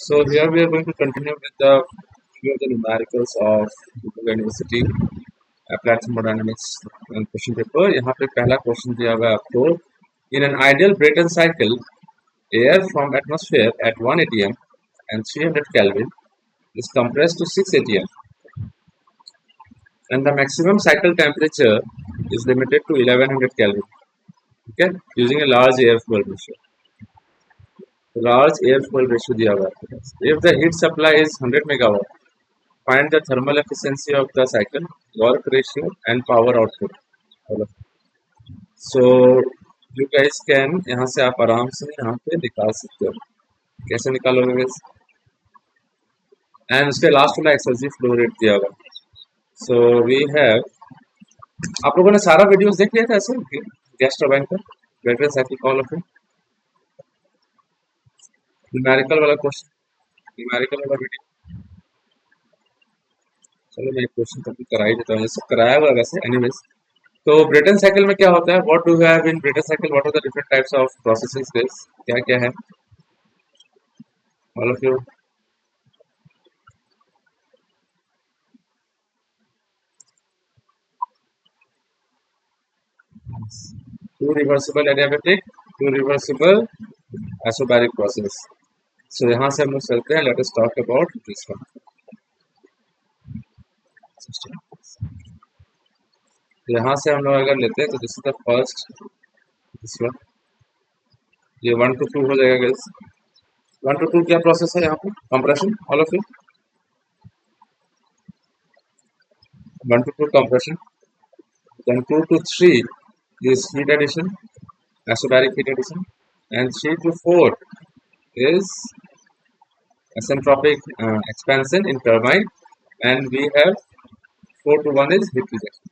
So here we are going to continue with the few of the numericals of Google University Applied Thermodynamics and question paper. यहाँ पे पहला question दिया हुआ है आपको. In an ideal Brayton cycle, air from atmosphere at 1 atm and 300 Kelvin is compressed to 6 atm, and the maximum cycle temperature is limited to 1100 Kelvin. Okay, using a large air fuel ratio. Large air fuel ratio दिया हुआ है. If the heat supply is 100 megawatt, find the thermal efficiency of the cycle, work ratio, and power output. So you guys can यहाँ से आप आराम से यहाँ पे निकाल सकते हो. कैसे निकालोगे guys? And उसके लास्ट वाला एक्सर्जी फ्लो रेट दिया हुआ. So we have, आप लोगों ने सारा वीडियोस देख लिया था ऐसे गैस टरबाइन का Brayton cycle call of numerical वाला क्वेश्चन, न्यूमेरिकल वाला वीडियो. चलो मैं एक क्वेश्चन कभी करा ही देता हूँ, सब कराया हुआ वैसे. एनीवेज, तो ब्रेटन साइकिल में क्या होता है? What do we have in Brayton cycle? What are the different types of processes guys? क्या क्या है all of you? Two reversible adiabatic, two reversible isobaric process. So यहाँ से हम लोग चलते हैं. Let us talk about this one. यहाँ से हम लोग अगर लेते हैं तो this is the first, this one, ये 1 to 2 हो जाएगा गाइस. 1 to 2 क्या प्रोसेस है यहाँ पे? Compression. All of you, 1 to 2 compression. Then 2 to 3 is heat addition, isobaric heat addition, and 3 to 4 is asymptotic expansion in turbine, and we have 4 to 1 is heat rejection.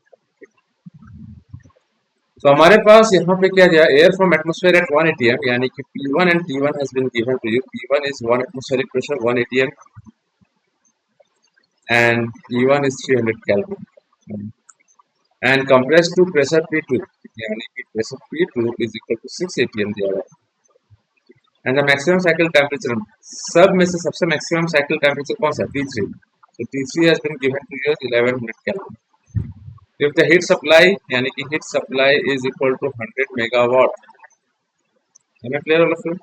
तो हमारे पास यहाँ पे क्या दिया? Air from atmosphere at 1 atm, यानी कि P1 and T1 has been given to you. P1 is 1 atmospheric pressure 1 atm and E1 is 300 Kelvin. And compressed to pressure P2, यानी कि pressure P2 is equal to 6 atm दिया हुआ है. And the maximum cycle temperature, सब में से सबसे maximum cycle temperature कौन सा? T3. So T3 has been given to you as 1100 Kelvin. If the heat supply, यानी कि heat supply is equal to 100 megawatt, है ना? Clear all of you?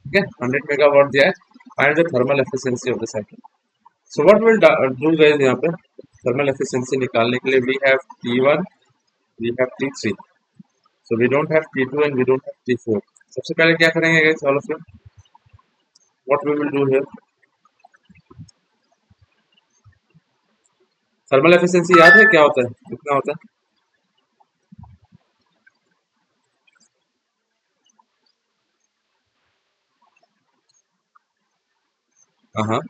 ठीक है, 100 megawatt दिया है. Find the thermal efficiency of the cycle. So what we'll do guys, यहाँ पे thermal efficiency निकालने के लिए we have T1, we have T3. So we don't have T2 and we don't have T4. सबसे पहले क्या करेंगे guys all of you? What we will do here? Thermal efficiency याद है क्या होता है? कितना होता है? हाँ,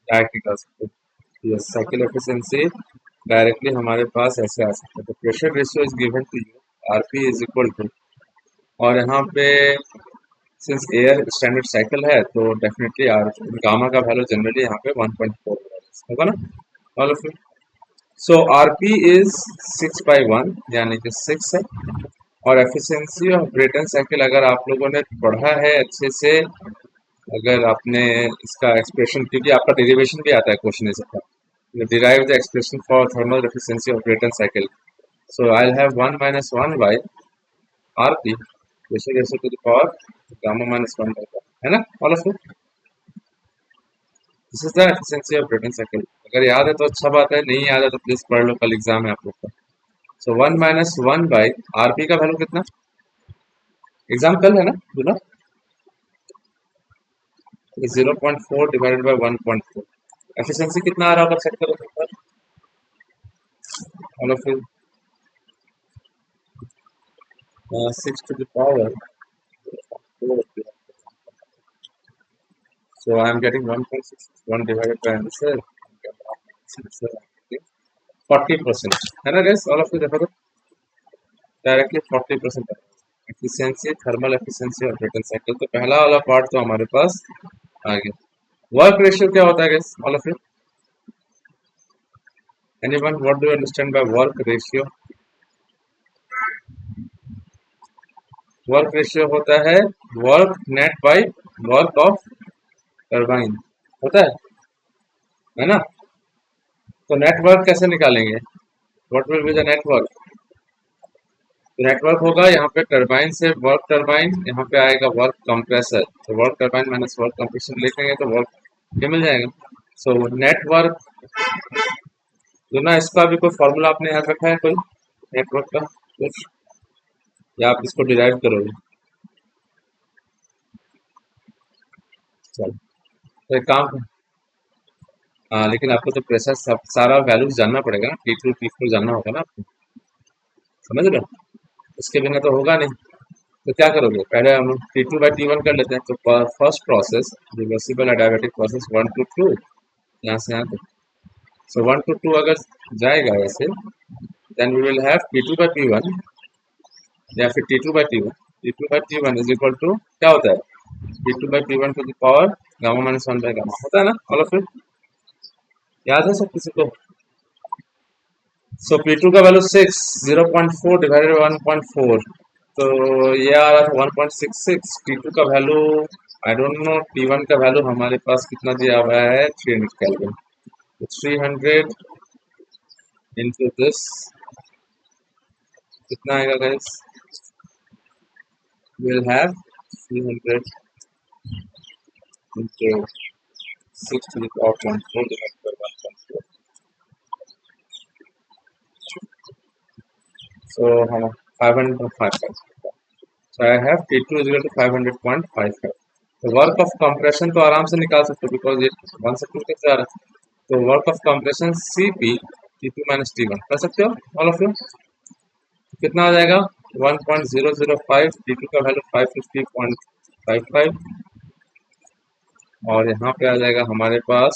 डायरेक्ट निकाल सकते हैं. यस, साइकिल एफिशिएंसी डायरेक्टली हमारे पास ऐसे आ सकता है. तो pressure ratio is given to you, RP is equal to, और यहाँ पे सिंस एयर स्टैंडर्ड साइकिल है तो डेफिनेटली आर गामा का वैल्यू जनरली यहाँ पे 1.4 होगा ना all of you. So RP is 6/1 यानी कि 6 है. और एफिशिएंसी ऑफ ब्रेटन साइकिल अगर आप लोगों ने पढ़ा है अच्छे से, अगर आपने इसका एक्सप्रेशन, क्योंकि आपका डेरिवेशन भी आता है क्वेश्चन इसका, derive the expression for thermal efficiency of Brayton cycle. So I'll have 1 minus 1 by RP, pressure ratio to the power gamma minus 1 by, है ना all of you? This is the efficiency of Brayton cycle. अगर याद है तो अच्छा बात है, नहीं याद है तो प्लीज पढ़ लो, कल एग्जाम है आप लोग का. So 1 minus 1 by RP का वैल्यू कितना? एग्जाम कल है ना, बोला 0.4 डिवाइडेड बाय 1.4. एफिशिएंसी कितना आ रहा होगा चेक करो एक बार all of you. 6 to the power 4. So I am getting 1.61 divided by answer 40%, है ना guys? all of you देखो तो डायरेक्टली 40% एफिशिएंसी, थर्मल एफिशिएंसी और ब्रेटन साइकिल. तो पहला वाला पार्ट तो हमारे पास आ गया. वर्क रेशियो क्या होता है guys all of you? Anyone, what do you understand by work ratio? Work ratio होता है वर्क नेट बाय वर्क ऑफ टरबाइन, होता है ना। तो नेटवर्क कैसे निकालेंगे? What will be the network? Network होगा यहाँ पे टरबाइन से वर्क टरबाइन, यहाँ पे आएगा वर्क कंप्रेसर, तो work turbine minus work compressor लिखेंगे तो वर्क ये मिल जाएगा। सो नेटवर्क जो ना, इसका भी कोई फॉर्मूला आपने याद रखा है कोई नेटवर्क का कुछ, या आप इसको डिराइव करोगे? चलो तो एक काम, हाँ लेकिन आपको तो प्रेशर सब सारा वैल्यूज जानना पड़ेगा ना, T2 T4 जानना होगा ना आपको, समझ रहे हो? इसके बिना तो होगा नहीं। तो क्या करोगे, पहले हम T2/T1 कर लेते हैं। तो first process reversible adiabatic process 1 to 2, यहाँ से यहाँ तक। सो 1 to 2 अगर जाएगा ऐसे, then we will have T2/T1 या फिर T2/T1। T2/T1 is equal to क्या होता है, T2/T1 to the power gamma minus 1 by gamma, होता है ना ऑल ऑफ इट, याद है सब किसी को? सो P2 का वैल्यू 6, 0.4 डिवाइडेड 1.4, तो ये आ रहा था 1.66। T2 का value I don't no, T1 का वैल्यू हमारे पास कितना दिया हुआ है 300 केल्विन, तो 300 इंटू दिस कितना आएगा guys, will have 300 into 6 to the power 0.4 divided by 1.4, so हम 500.55, so I have T2 is equal to 500.55। तो वर्क ऑफ कंप्रेशन तो आराम से निकाल सकते हो बिकॉज ये 1 से 2 तक जा रहा है, तो work of compression CP T2 minus T1 कर सकते हो ऑल ऑफ यू। कितना आ जाएगा 1.005, T2 का वैल्यू 550.55, और यहाँ पे आ जाएगा हमारे पास,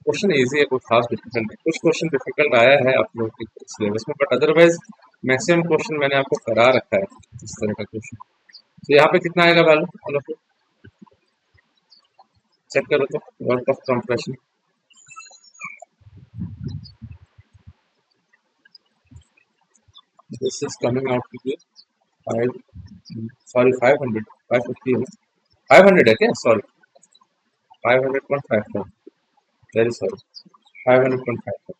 क्वेश्चन इजी है, कोई खास डिफिकल्ट नहीं। कुछ क्वेश्चन डिफिकल्ट आया है आप लोगों के सिलेबस में, बट अदरवाइज मैक्सिमम क्वेश्चन मैंने आपको करा रखा है इस तरह का क्वेश्चन। तो यहाँ पे कितना आएगा value all of you, check करो तो, work of compression. This is coming out to be 500, 550 है, 500 है क्या, sorry 500.55, very sorry 500.55।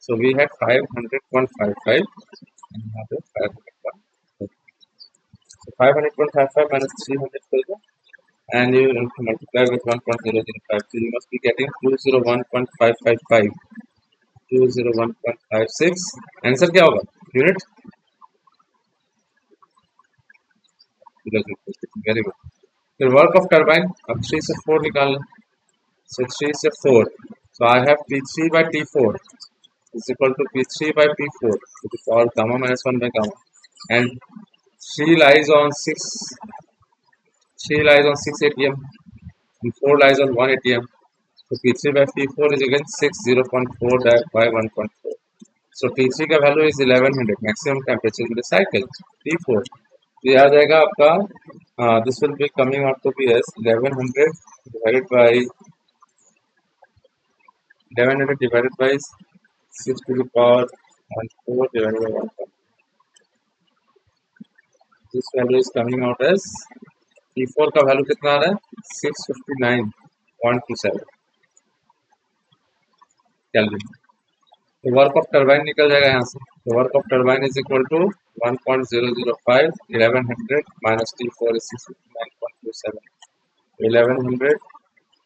So we had 500.55 and यहाँ पे 500.55, so 500.55 minus 300 करेगा and you multiply with 1.005, so you must be getting 201.555, 201.56। Answer क्या होगा यूनिट, वेरी गुड। फिर work of turbine, अब 3 से 4 निकालना, so 3 से 4, so I have P3/T4 is equal to P3/P4 to the power gamma minus 1 by gamma, and 3 lies on 6, 3 lies on 6 ATM and 4 lies on 1 ATM, so P3/P4 is again 6, 0.4 by 1.4, so T3 का value is 1100 maximum temperature in the cycle. T4 ये आ जाएगा आपका, this will be coming out to be as 1100 divided by 6 to the power 14 divided by 1. This value is coming out as T4 का value कितना आ रहा है 659.27 kelvin. तो वर्क ऑफ टरबाइन निकल जाएगा यहाँ से, तो work of turbine is equal to 1.005, 1100 minus T4 is 659.27, 1100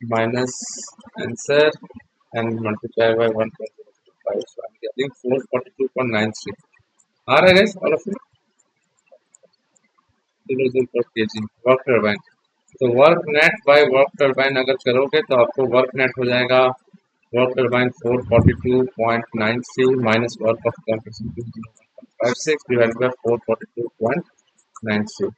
minus answer and multiply by 1.005, so I'm getting 442.93। आ रहा है guys all of you, work turbine. तो वर्क नेट बाय वर्क टरबाइन अगर करोगे तो आपको वर्क नेट हो जाएगा work turbine 442.93 minus work of compression 201.56 divided by 442.93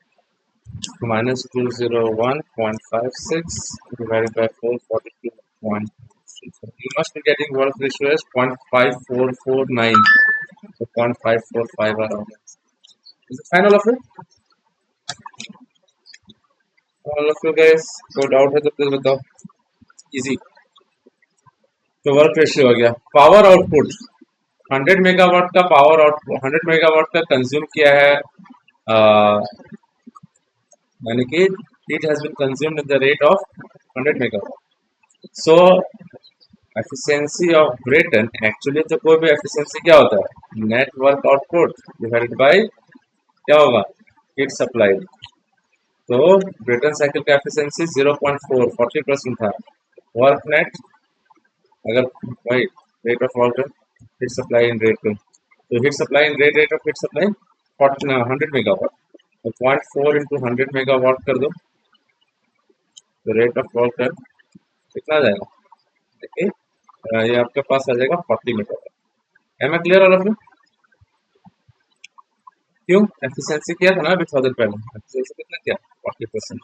minus 201.56 divided by 442.3. So you must be getting work ratio as 0.5449, so 0.545 around. Is it fine all of it? All of you guys, कोई doubt है तो please बताओ, easy. तो work ratio हो गया। Power output 100 megawatt का power output 100 megawatt का consume किया है, यानी कि it has been consumed in the rate of 100 megawatt. So efficiency of Brayton, actually तो कोई भी एफिशिएंसी क्या होता है, नेटवर्क आउटपुट डिवाइडेड बाय क्या होगा, हीट सप्लाई। तो ब्रेटन साइकिल का एफिशिएंसी 0.4 40% था। वर्क नेट, अगर वही rate of work heat supply in rate, तो heat supply in rate of heat supply 100 megawatt, तो 0.4 इंटू 100 मेगावाट कर दो, तो रेट ऑफ वर्क कितना आ जाएगा, देखिए ये आपके पास आ जाएगा 40 megawatt. Am I clear all of you? क्यों एफिशिएंसी किया था ना अभी थोड़ा देर पहले, एफिशिएंसी कितना किया 40%।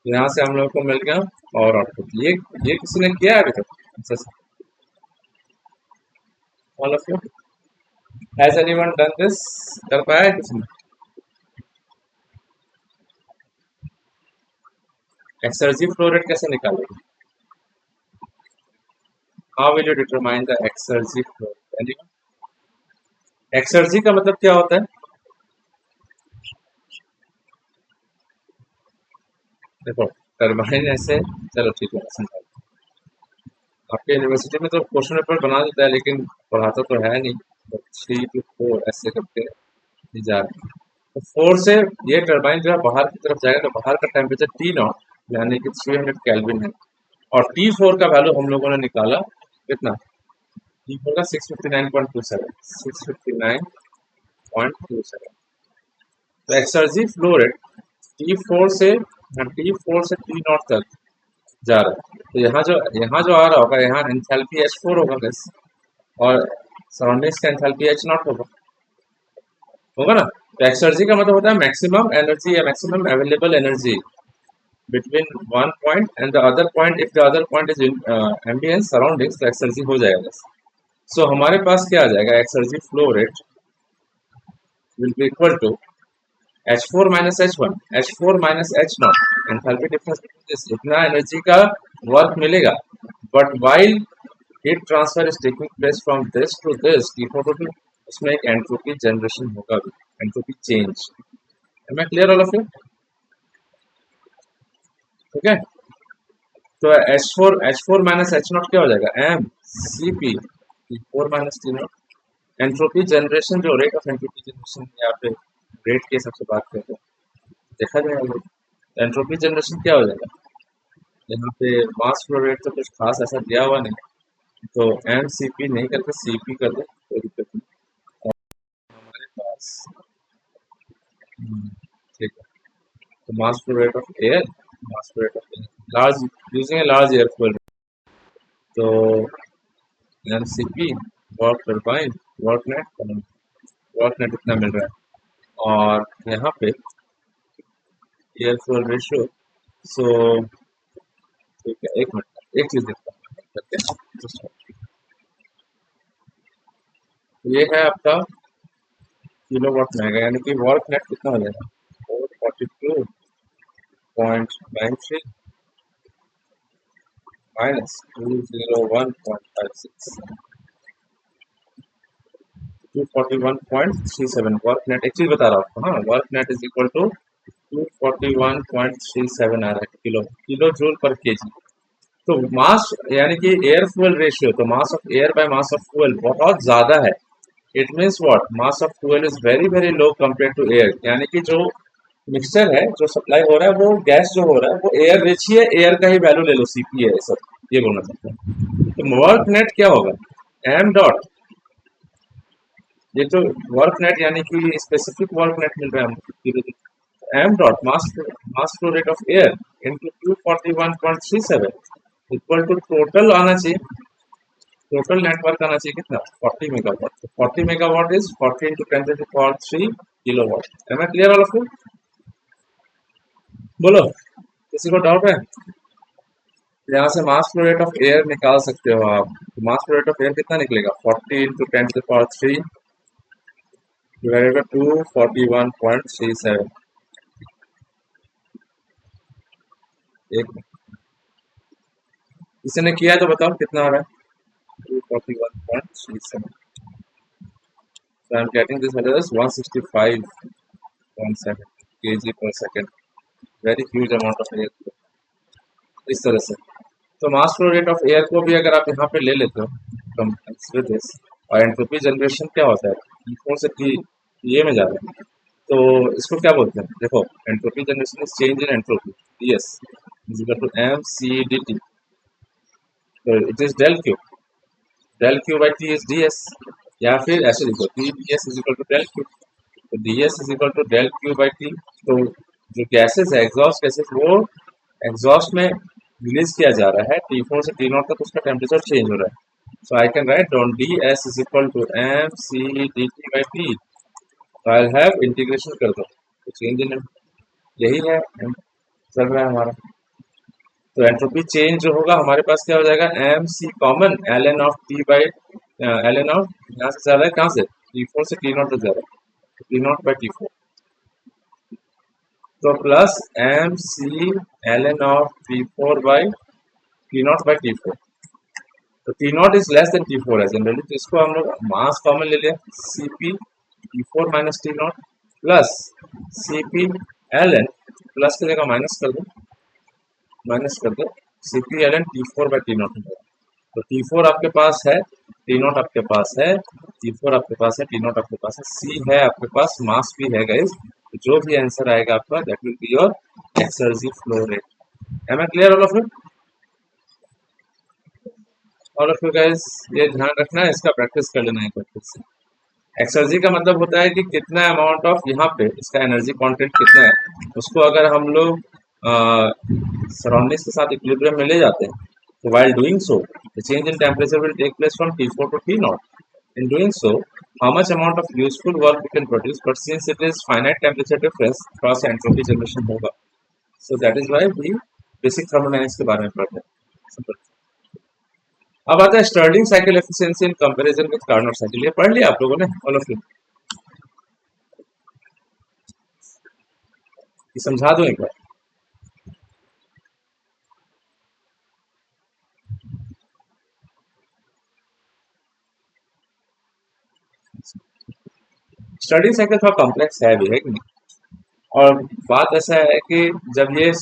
तो यहाँ से हम लोगों को मिल गया और आउटपुट, ये किसी ने किया है अभी तक अच्छा से? All of you has anyone done this? कर पाया है किसी ने? एक्सर्जी फ्लो रेट कैसे निकालेंगे? How will you determine the exergy flow rate? Exergy का मतलब क्या होता है? देखो टर्बाइन ऐसे, चलो ठीक है समझा, आपके यूनिवर्सिटी में तो क्वेश्चन पेपर बना देता है लेकिन पढ़ाता तो है नहीं, तो 3 to 4 ऐसे करके ये जा रहे हैं। तो 4 से ये टर्बाइन जो है बाहर की तरफ जाएगा, तो बाहर का टेम्परेचर टी नॉट यानी कि 300 केल्विन है, और T4 का वैल्यू हम लोगों ने निकाला कितना, T4 का 659.27 659.27। तो एक्सर्जी फ्लो रेट T4 से T नॉट तक जा रहा है, तो यहाँ जो आ रहा होगा, यहाँ एंथैल्पी H4 होगा बस, और सराउंडिंग्स का एंथैल्पी H नॉट होगा ना। तो एक्सर्जी का मतलब होता है मैक्सिमम एनर्जी या maximum available energy between one point and the other point, if the other point is in ambient surroundings, तो एक्सर्जी हो जाएगा। सो हमारे पास क्या आ जाएगा, exergy flow rate will be equal to H4 minus H1, H4 minus H0, enthalpy difference, इतना energy का वर्क मिलेगा, but while heat transfer is taking place from this to this T4 to T, उसमें एक entropy generation होगा, entropy change. Am I clear all of you? ठीक है, तो H4 minus H0 क्या हो जाएगा, M C P T4 minus T0। Entropy generation, जो रेट ऑफ एंट्रोपी जनरेशन यहाँ पे रेट के हिसाब से बात करते हैं, देखा जाएगा एंट्रोपी जनरेशन क्या हो जाएगा। यहाँ पे मास फ्लो रेट तो कुछ खास ऐसा दिया हुआ नहीं, तो एम सी पी नहीं करके सी पी कर दो, कोई दिक्कत नहीं। और हमारे पास ठीक है, तो mass flow rate of air, mass flow rate of air large using a large air flow, तो M C P work turbine work net इतना मिल रहा है, और यहाँ पे एयर फ्लो रेशियो। सो ठीक है, एक मिनट एक चीज देखता हूँ करके। ये है आपका किलो वाट में आएगा, यानी कि वर्क नेट कितना हो जाएगा 442.93 माइनस 201.56 241.37 वर्क नेट। एक चीज बता रहा हूँ आपको, हाँ work net is equal to 241.37 आ रहा है किलो जूल पर केजी। तो मास यानी कि एयर फ्यूल रेशियो, तो mass of air by mass of fuel बहुत ज्यादा है। It means what, mass of fuel is very very low compare to air, यानी कि जो मिक्सचर है जो सप्लाई हो रहा है, वो गैस जो हो रहा है वो एयर रिच ही है, एयर का ही वैल्यू ले लो, सीपी है सब, ये बोलना चाहते हैं। तो वर्क नेट क्या होगा, एम डॉट, ये तो वर्क नेट यानी कि स्पेसिफिक वर्क नेट मिल रहा है हमको, M dot mass flow rate of air into 241.37 equal to total आना चाहिए, टोटल नेटवर्क आना चाहिए कितना 40 मेगावाट। तो 40 megawatt is 40 into 10⁻³ kilowatt. Am I clear all of you? बोलो, किसी को डाउट है? यहाँ से mass flow rate of air निकाल सकते हो आप, तो mass flow rate of air कितना निकलेगा 40 इंटू 10⁻³ डिवाइडेड बाय 241.37। एक किसी ने किया है तो बताओ कितना आ रहा है। 41.37. So I'm getting this as 165.7 kg per second. Very huge amount of air flow. इस तरह से तो mass flow rate of air को भी अगर आप यहाँ पे ले लेते हो दिस, और एंट्रोपी जनरेशन क्या होता है, T4 से TA में जा रहा है, तो इसको क्या बोलते हैं, देखो entropy generation is change in entropy, TS is equal to mc/dt, तो it is del Q by T is ds, या फिर ऐसे लिखो TdS is equal to del Q, तो ds is equal to del Q by T. तो जो gases है exhaust gases वो एग्जॉस्ट में रिलीज किया जा रहा है T4 से T0 तक, उसका टेम्परेचर चेंज हो रहा है। So I can write down ds is equal to mc/dt by T, तो आई हैव इंटीग्रेशन कर दो तो चेंज इन, यही है चल रहा है हमारा। तो एंट्रोपी चेंज जो होगा हमारे पास क्या हो जाएगा, M C common L N of T by L N of, यहाँ से जा रहा है कहाँ से, T4 से T0 तक जा रहा है, T0 बाई T4, तो plus M C L N of T4 by T0 by T4, तो T0 is less than T4 है जनरली, तो इसको हम लोग मास कॉमन ले लिया, Cp T4 minus T0 plus Cp L N, plus की जगह माइनस कर दो Cp L N T4 by T0, तो T4 आपके पास है, T0 आपके पास है, T4 आपके पास है, T0 आपके पास है, C है आपके पास, मास भी है गाइस, तो जो भी आंसर आएगा आपका that will be your exergy flow rate. Am I clear all of you guys, ये ध्यान रखना है, इसका प्रैक्टिस कर लेना है प्रैक्टिस से। एक्सर्जी का मतलब होता है कि कितना अमाउंट ऑफ यहाँ पे इसका एनर्जी कंटेंट कितना है, उसको अगर हम लोग सराउंडिंग्स के साथ इक्विलिब्रियम में ले जाते हैं, तो while doing so the change in temperature will take place from T4 to T0. In doing so, how much amount of useful work we can produce, but since it is finite temperature difference, थोड़ा सा एंट्रोपी generation होगा, so that is why we basic thermodynamics के बारे में पढ़ते हैं। Simple. अब आता है Stirling cycle efficiency in comparison with Carnot cycle, ये पढ़ लिया आप लोगों ने ऑल ऑफ यू, ये समझा दूं एक बार। स्टर्लिंग साइकिल थोड़ा कॉम्प्लेक्स है भी, है कि नहीं, और बात ऐसा है कि जब ये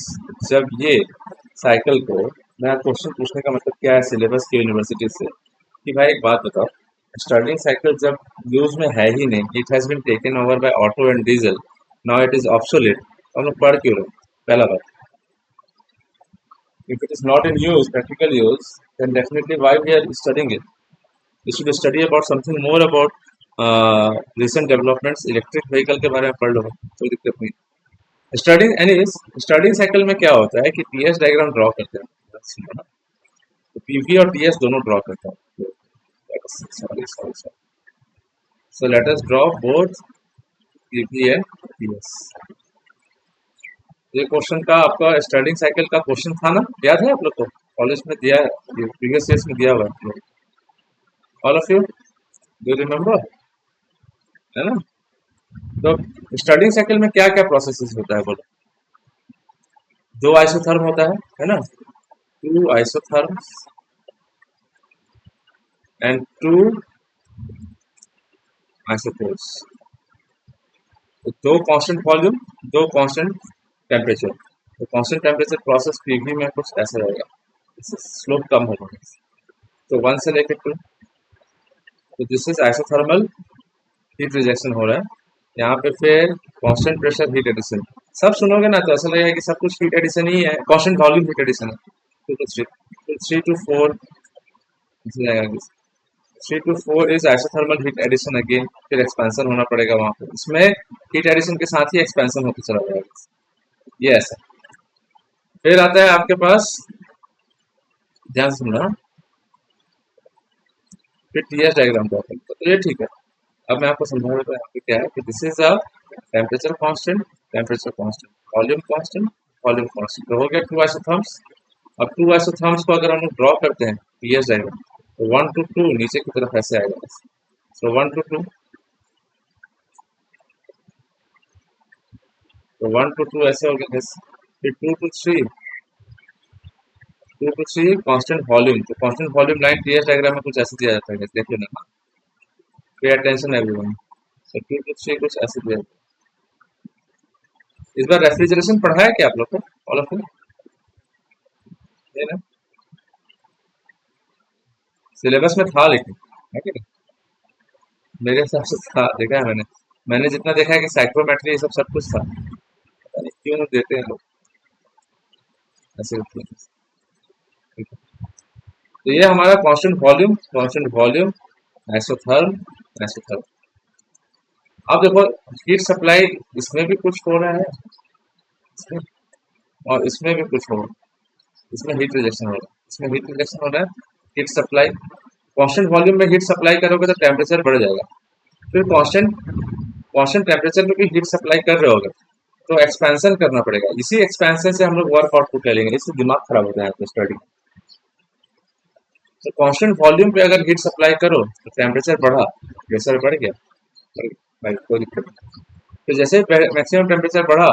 साइकिल को, मैं क्वेश्चन पूछने का मतलब क्या है सिलेबस की यूनिवर्सिटी से, कि भाई एक बात बताओ, स्टर्लिंग साइकिल जब यूज में है ही नहीं, it has been taken over by auto and diesel, now it is obsolete, तो हम लोग पढ़ क्यों रहे, पहला बात, if it is not in use practical use, then definitely why we are studying it, we should study about something more about recent developments, electric vehicle के बारे में पढ़ लो, कोई दिक्कत नहीं। स्टडिंग एनीवेज, स्टडिंग साइकिल में क्या होता है कि टीएस डायग्राम ड्रॉ करते हैं, तो पीवी और टीएस दोनों ड्रॉ करते हैं, sorry, so let us draw both PV and TS. ये क्वेश्चन का आपका स्टडिंग साइकिल का क्वेश्चन था ना, याद है आप लोग को, कॉलेज में दिया है, प्रीवियस ईयर्स में दिया हुआ है, all of you do remember, है ना। तो स्टडिंग साइकिल में क्या क्या प्रोसेसेस होता है बोलो, दो आइसोथर्म होता है ना, two isotherms and two isotopes, तो दो कांस्टेंट वॉल्यूम, दो कांस्टेंट टेम्परेचर, तो कांस्टेंट टेम्परेचर प्रोसेस पीवी में कुछ ऐसा रहेगा, स्लोप कम होगा, तो 1 से लेकर 2, तो this is isothermal heat rejection हो रहा है, यहाँ पे फिर कांस्टेंट प्रेशर हीट एडिशन, सब सुनोगे ना तो ऐसा लगेगा कि सब कुछ हीट एडिशन ही है, कांस्टेंट वॉल्यूम हीट एडिशन है, 2 to 3, 3 to 4 3 to 4 is isothermal heat addition again, फिर एक्सपेंशन होना पड़ेगा वहां पे, इसमें हीट एडिशन के साथ ही एक्सपेंशन होते चला जाएगा, ये ऐसा। फिर आता है आपके पास, ध्यान से सुनना, फिर टीएस डायग्राम ड्रॉ करते, तो ये ठीक है। अब मैं आपको समझा देता हूँ यहाँ पे क्या है कि this is a temperature constant, volume constant, तो हो गया टू आइसोथर्म्स। अब टू आइसोथर्म्स को अगर हम लोग ड्रॉ करते हैं टीएस डायग्राम, तो 1 to 2 नीचे की तरफ ऐसे आएगा, सो 1 to 2, तो 1 to 2 ऐसे हो गया, फिर 2 to 3, two two three constant volume, तो constant volume line TS diagram में कुछ ऐसे दिया जाता है, देख लेना, पे अटेंशन एवरीवन। तो टू टू थ्री कुछ ऐसे दिया जाता है। इस बार रेफ्रिजरेशन पढ़ा है क्या आप लोग को, ऑल ऑफ यू, ना? सिलेबस में था लेकिन, है कि नहीं? मेरे हिसाब से था, देखा है मैंने। मैंने जितना देखा है कि साइक्रोमेट्री ये सब कुछ था, पता नहीं क्यों नहीं देते हैं लोग ऐसे होते हैं। ठीक है। तो ये हमारा कांस्टेंट वॉल्यूम आइसोथर्म आइसोथर्म। अब देखो हीट सप्लाई इसमें भी कुछ हो रहा है, इसमें और इसमें भी कुछ हो रहा है, इसमें हीट रिजेक्शन हो रहा है, इसमें हीट रिजेक्शन हो रहा है, हीट सप्लाई। कांस्टेंट वॉल्यूम में हीट सप्लाई करोगे तो टेम्परेचर बढ़ जाएगा, फिर कांस्टेंट कांस्टेंट टेम्परेचर पे भी हीट सप्लाई कर रहे होगे तो एक्सपेंशन करना पड़ेगा, इसी एक्सपेंशन से हम लोग वर्क आउटपुट ले लेंगे, इससे दिमाग खराब होता है आपका स्टडी। तो कांस्टेंट वॉल्यूम पे अगर हीट सप्लाई करो तो टेम्परेचर बढ़ा, प्रेशर बढ़ गया, भाई कोई दिक्कत नहीं। तो जैसे मैक्सिमम टेम्परेचर बढ़ा,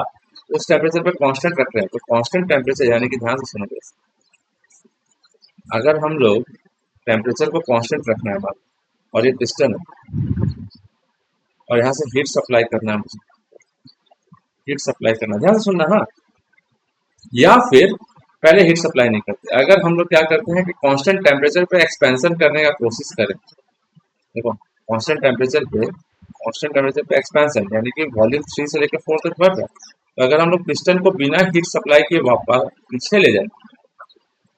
उस टेम्परेचर पे कांस्टेंट रख रहे हैं, तो कांस्टेंट टेम्परेचर यानी कि ध्यान से सुनोगे, अगर हम लोग टेम्परेचर को कांस्टेंट रखना है बात, और ये पिस्टन है और यहाँ से हीट सप्लाई करना है मुझे, हीट सप्लाई करना, ध्यान से सुनना, हाँ। या फिर पहले हीट सप्लाई नहीं करते, अगर हम लोग क्या करते हैं कि कांस्टेंट टेम्परेचर पे एक्सपेंशन करने का कोशिश करें, देखो कांस्टेंट टेम्परेचर पे एक्सपेंशन यानी कि वॉल्यूम 3 से लेकर 4 तक बढ़ रहा है, तो अगर हम लोग पिस्टन को बिना हीट सप्लाई के वापस पीछे ले जाए,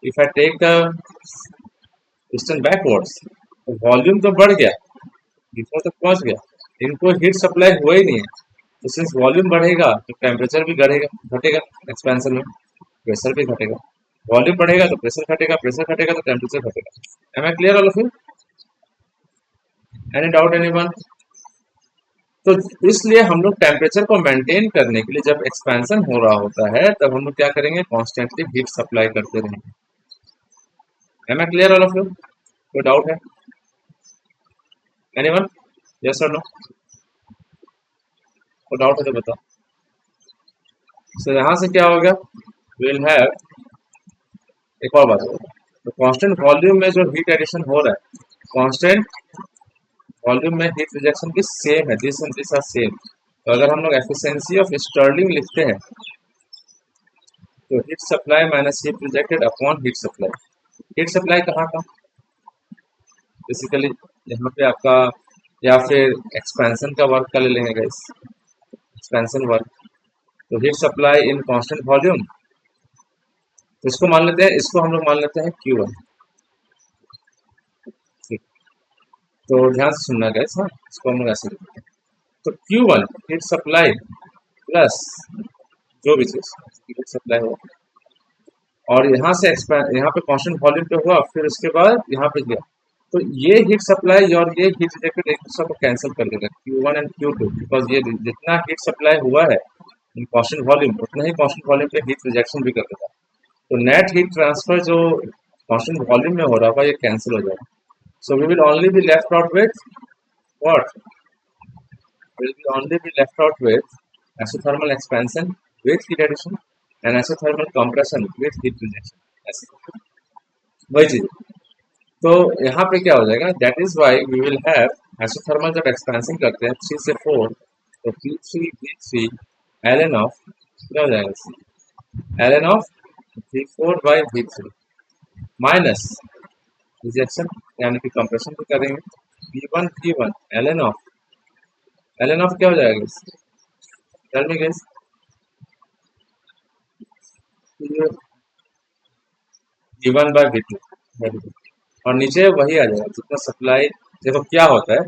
if I take the piston backwards, तो वॉल्यूम तो बढ़ गया, बिफोर तक पहुंच गया, इनको हीट सप्लाई हुआ ही नहीं है, तो सिंस वॉल्यूम बढ़ेगा तो टेम्परेचर भी घटेगा घटेगा एक्सपेंशन में, प्रेशर भी घटेगा, वॉल्यूम बढ़ेगा तो प्रेशर घटेगा, प्रेशर घटेगा तो टेम्परेचर घटेगा। Am I clear all of you? Any doubt anyone? तो इसलिए हम लोग टेम्परेचर को मेंटेन करने के लिए जब एक्सपेंशन हो रहा होता है तब हम लोग क्या करेंगे, कॉन्स्टेंटली हीट सप्लाई करते रहेंगे। Am I clear all of you? कोई डाउट है एनीवन? यस और नो? कोई डाउट है तो बताओ। सो यहाँ से क्या होगा, विल हैव, एक और बात होगा, तो कांस्टेंट वॉल्यूम में जो हीट एडिशन हो रहा है, कांस्टेंट वॉल्यूम में हीट रिजेक्शन भी सेम है, this and this are same. तो अगर हम लोग एफिशिएंसी ऑफ स्टर्लिंग लिखते हैं तो heat supply minus heat rejected upon heat supply, heat supply कहाँ का, बेसिकली यहाँ पे आपका, या फिर एक्सपेंशन का वर्क का ले लेंगे गाइस, एक्सपेंशन वर्क, तो heat supply in constant volume, तो इसको मान लेते हैं, इसको हम लोग मान लेते हैं Q1। ठीक, तो ध्यान से सुनना गाइस, हाँ, इसको हम लोग ऐसे लिखते हैं, तो Q1 हीट सप्लाई प्लस जो भी चीज हीट सप्लाई हो, और यहाँ से एक्सपैंड, यहाँ पे कांस्टेंट वॉल्यूम पे हुआ, फिर उसके बाद यहाँ पे गया, तो ये हीट सप्लाई और ये हीट रिजेक्टेड एक दूसरे को कैंसिल कर देगा, Q1 एंड Q2, बिकॉज ये जितना हीट सप्लाई हुआ है इन कांस्टेंट वॉल्यूम, उतना ही कांस्टेंट वॉल्यूम पे हीट रिजेक्शन भी कर देगा, तो नेट हीट ट्रांसफर जो कांस्टेंट वॉल्यूम में हो रहा होगा ये कैंसिल हो जाएगा। So we will only be left out with what, will be only be left out with isothermal expansion with heat addition and isothermal compression with heat rejection, ऐसे वही चीज। तो यहाँ पे क्या हो जाएगा, that is why we will have isothermal, जब एक्सपेंशन करते हैं 3 से 4, तो P3 V3 ln ऑफ, क्या हो जाएगा, ln of V4 by V3 minus rejection यानी कि कंप्रेशन भी करेंगे, V1 P1 ln ऑफ क्या हो जाएगा, tell me guys, V1 by V2, और नीचे वही आ जाएगा जितना सप्लाई। देखो क्या होता है,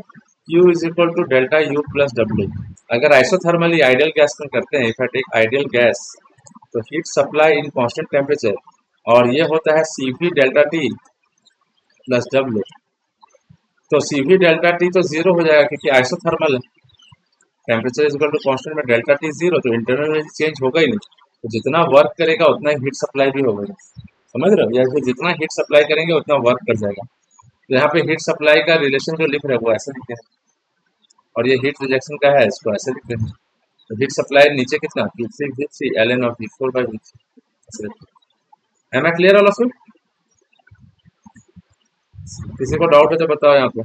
Q is equal to delta U plus W, अगर आइसोथर्मली आइडियल गैस में करते हैं, if I take ideal gas, तो heat supply in constant temperature, और ये होता है CV delta T plus W, तो CV डेल्टा T तो जीरो हो जाएगा क्योंकि आइसोथर्मल है, temperature is equal to constant में डेल्टा T जीरो, तो इंटरनल एनर्जी चेंज होगा ही नहीं, तो जितना वर्क करेगा उतना ही हीट सप्लाई भी होगा, समझ रहे हो, या फिर जितना हीट सप्लाई करेंगे उतना वर्क कर जाएगा। तो यहाँ पे हीट सप्लाई का रिलेशन जो लिख रहे हैं वो ऐसे लिखे हैं, और ये हीट रिजेक्शन का है, इसको ऐसे लिख रहे हैं, तो हीट सप्लाई नीचे कितना P3 V3 ln of V4 by V3, ऐसे लिखते हैं। Am I clear all of you? किसी को डाउट है तो बताओ यहाँ पे,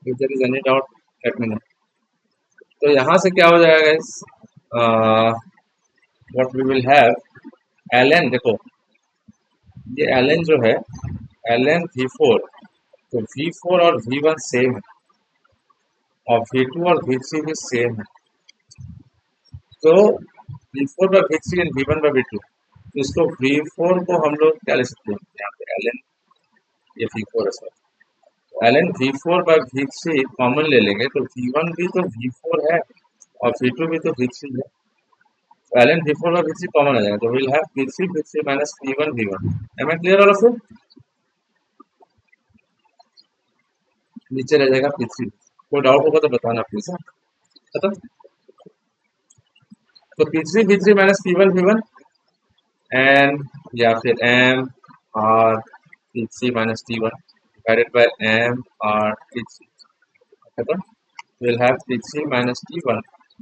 if there is any doubt let me know. तो यहाँ से क्या हो जाएगा इस what we will have L N, देखो ये एल एन जो है एल एन वी फोर, तो वी फोर और वी वन सेम है और वी टू और वी थ्री भी सेम है। तो V four by V three and V one by V two, तो इसको वी फोर को हम लोग क्या ले सकते हैं यहाँ पे एल एन, ये वी फोर है sir, L N V four by V three common ले लेंगे तो वी वन भी तो वी फोर है और वी टू भी तो वी थ्री है, तो L N V four by V three common आ जाएगा, तो will have V three minus V one. Am I clear all of you? नीचे रह जाएगा पी थ्री। कोई डाउट होगा तो बताना प्लीज। खत्म। तो P three minus P one and या फिर M R P three minus T one divided by M R T three. खत्म। Will have P three minus T one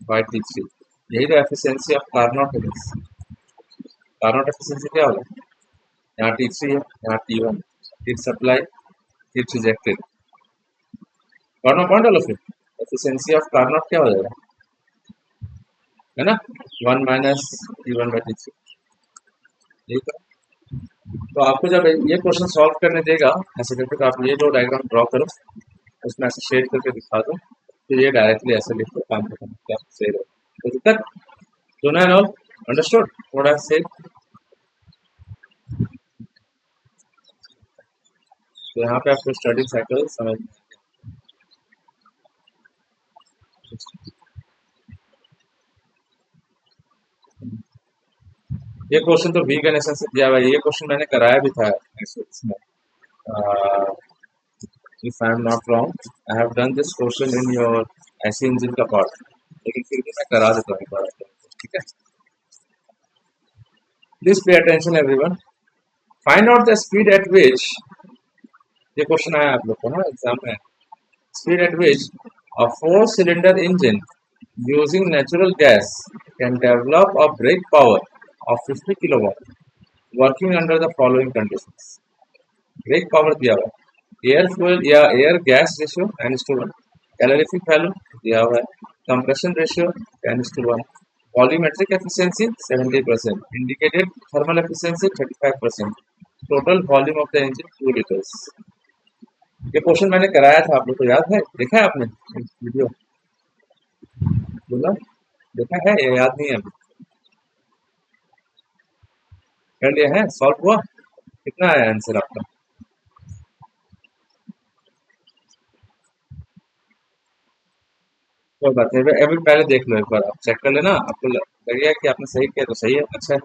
by T three. यही तो एफिशिएंसी ऑफ कार्नोट है। Carnot efficiency क्या होगा? यहाँ T three है, यहाँ T one, heat supply, heat rejected. Carnot point all फिर एफिशिएंसी ऑफ कार्नोट क्या हो जाएगा, है ना, one minus T one by T three. ठीक है, तो आपको जब ये क्वेश्चन सॉल्व करने देगा ऐसे करके, तो आप ये जो डायग्राम ड्रॉ करो, उसमें ऐसे शेड करके दिखा दो, तो ये डायरेक्टली ऐसे लिख के काम खत्म, क्या सही रहे। तो दिक्कत सुना है, ऑल अंडरस्टूड थोड़ा से। तो यहाँ पे आपको स्टडी साइकिल समझ, ये क्वेश्चन तो वीक नेशन से दिया हुआ है, ये क्वेश्चन मैंने कराया भी था इसमें, if I am not wrong I have done this question in your ऐसी इंजन का पार्ट, लेकिन फिर भी मैं करा देता हूँ एक बार आपको, ठीक है। Please pay attention everyone. Find out the speed at विच, ये क्वेश्चन आया आप लोग को ना एग्जाम में, speed at which a four cylinder engine using natural gas can develop a brake power of 50 kilowatt working under the following conditions। Brake power दिया हुआ है, एयर फ्यूल या air gas ratio n/1, calorific value दिया हुआ है, compression ratio n/1, volumetric efficiency 70%, indicated thermal efficiency 35%, total volume of the engine 2 litres. ये question मैंने कराया था, आप लोग को याद है? देखा है आपने वीडियो? बोला देखा है या याद नहीं है? अभी कर लिया है, सॉल्व हुआ? कितना आया आंसर आपका? कोई बात नहीं, अभी पहले देख लो, एक बार आप चेक कर लेना, आपको लगेगा कि आपने सही किया तो सही है, अच्छा है।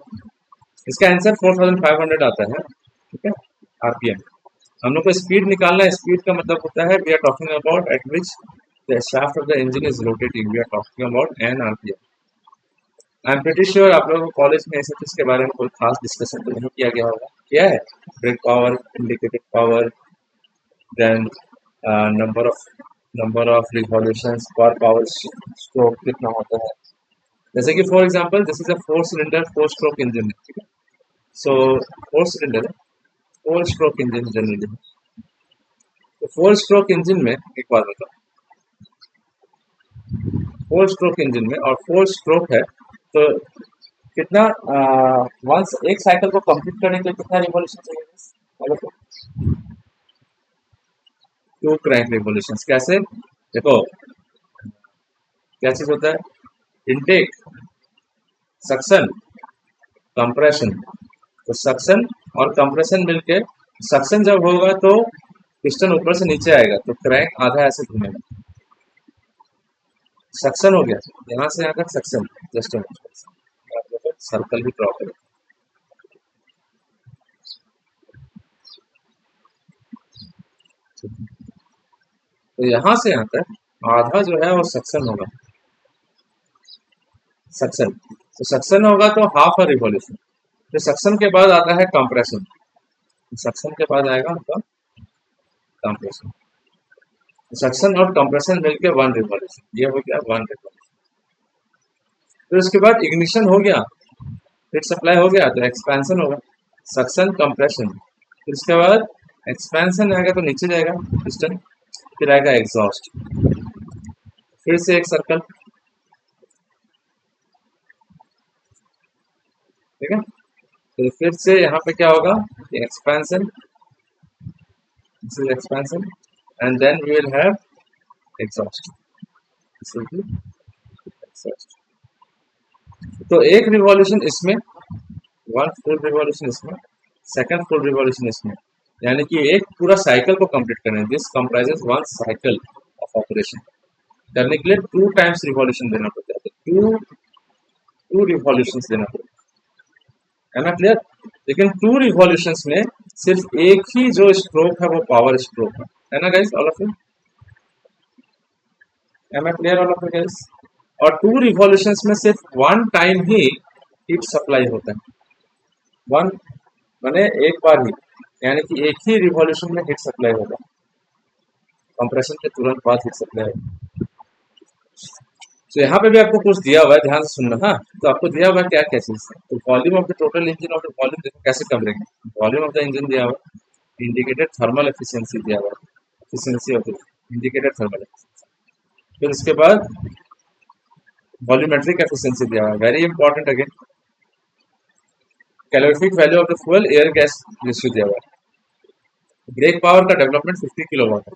इसका आंसर 4500 आता है, ठीक है, आरपीएम। हम लोग को स्पीड निकालना है, स्पीड का मतलब होता है we are talking about at which the shaft of the engine is rotating, we are talking about N RPM. I am pretty sure आप लोगों को कॉलेज में ऐसे चीज के बारे में कोई खास डिस्कशन तो नहीं किया गया होगा, किया है? Brake power, indicated power, then number of revolutions per power stroke कितना होता है। जैसे कि for example this is a four cylinder four stroke engine है, ठीक है। So four cylinder four stroke engine generally, तो फोर स्ट्रोक इंजन में एक बात बताओ, फोर स्ट्रोक इंजन में और फोर स्ट्रोक है तो कितना वंस एक साइकिल को कंप्लीट करने के लिए कितना रिवॉल्यूशन चाहिए? बोलो तो। Two crank revolution. कैसे? देखो क्या चीज होता है, इनटेक, सक्शन, कंप्रेशन। तो सक्शन और कंप्रेशन मिलके, सक्शन जब होगा तो पिस्टन ऊपर से नीचे आएगा तो क्रैंक आधा ऐसे घूमेगा। सक्शन हो गया, यहाँ से यहाँ तक सक्शन, जस्ट सर्कल भी ड्रॉ करें। तो यहाँ से यहाँ तक आधा जो है वो सक्शन होगा, सक्शन। तो सक्शन होगा तो हाफ अ रिवॉल्यूशन। तो सक्शन के बाद आता है कंप्रेशन, सक्शन के बाद आएगा आपका कंप्रेशन। सक्शन और कंप्रेशन मिलके वन रिवॉल्यूशन, ये हो गया वन रिवॉल्यूशन। फिर उसके बाद इग्निशन हो गया, हीट सप्लाई हो गया तो एक्सपेंशन होगा, सक्शन कंप्रेशन। फिर उसके बाद एक्सपेंशन आएगा तो नीचे जाएगा पिस्टन, फिर आएगा एग्जॉस्ट, फिर से एक सर्कल, ठीक है। तो फिर से यहाँ पे क्या होगा, expansion, this is expansion, and then we will have exhaust, this will be exhaust. तो एक रिवॉल्यूशन इसमें, वन फुल रिवॉल्यूशन इसमें, सेकंड फुल रिवॉल्यूशन इसमें, यानी कि एक पूरा साइकिल को कंप्लीट करें। This comprises one cycle of operation. करने के लिए 2 टाइम्स रिवॉल्यूशन देना पड़ता है, तो टू रिवॉल्यूशन देना पड़ता है ना, क्लियर। लेकिन 2 रिवॉल्यूशंस में सिर्फ एक ही जो स्ट्रोक है वो पावर स्ट्रोक है ना guys, all of you, am I clear all of you guys. और 2 रिवॉल्यूशंस में सिर्फ वन टाइम ही हीट सप्लाई होता है, वन माने एक बार ही, यानी कि एक ही रिवॉल्यूशन में हीट सप्लाई होगा, कंप्रेशन के तुरंत बाद हीट सप्लाई होगा। तो यहाँ पे भी आपको कुछ दिया हुआ है, ध्यान से सुनना। हाँ, तो आपको दिया हुआ है क्या क्या चीज, तो volume of the total engine of the volume देखो कैसे करेंगे। वॉल्यूम ऑफ द इंजन दिया हुआ है, इंडिकेटेड थर्मल एफिशिएंसी दिया हुआ है, efficiency of the indicated thermal efficiency, फिर उसके बाद वॉल्यूमेट्रिक एफिशिएंसी दिया हुआ है, very important again, calorific value of the fuel air gas ratio दिया हुआ है, ब्रेक पावर का डेवलपमेंट 50 किलोवाट है,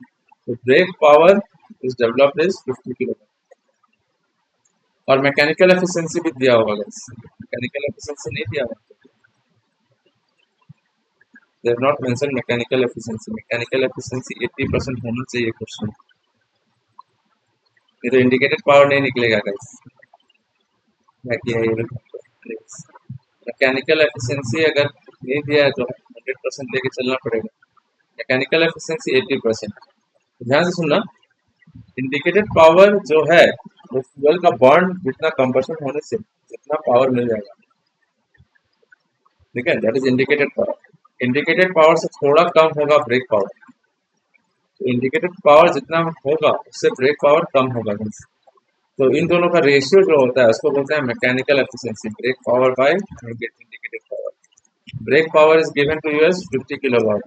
तो brake power is developed is 50 kilowatt. और मैकेनिकल एफिशिएंसी भी दिया होगा, मैकेनिकल एफिशिएंसी नहीं दिया हुआ, they have not mention mechanical efficiency. Mechanical efficiency 80% होना चाहिए क्वेश्चन, ये तो इंडिकेटेड पावर नहीं निकलेगा गाइस, मैकेनिकल एफिशिएंसी अगर नहीं दिया है तो 100% लेके चलना पड़ेगा। Mechanical efficiency 80%। ध्यान से सुनना, इंडिकेटेड पावर जो है वो फ्यूल का बर्न जितना कंबशन होने से जितना पावर मिल जाएगा, ठीक है, that is indicated power. Indicated power से थोड़ा कम होगा ब्रेक पावर, तो इंडिकेटेड पावर जितना होगा उससे ब्रेक पावर कम होगा। तो इन दोनों का रेशियो जो होता है उसको बोलते हैं mechanical efficiency, brake power by indicated power. Brake power is given to you as 50 kilowatt,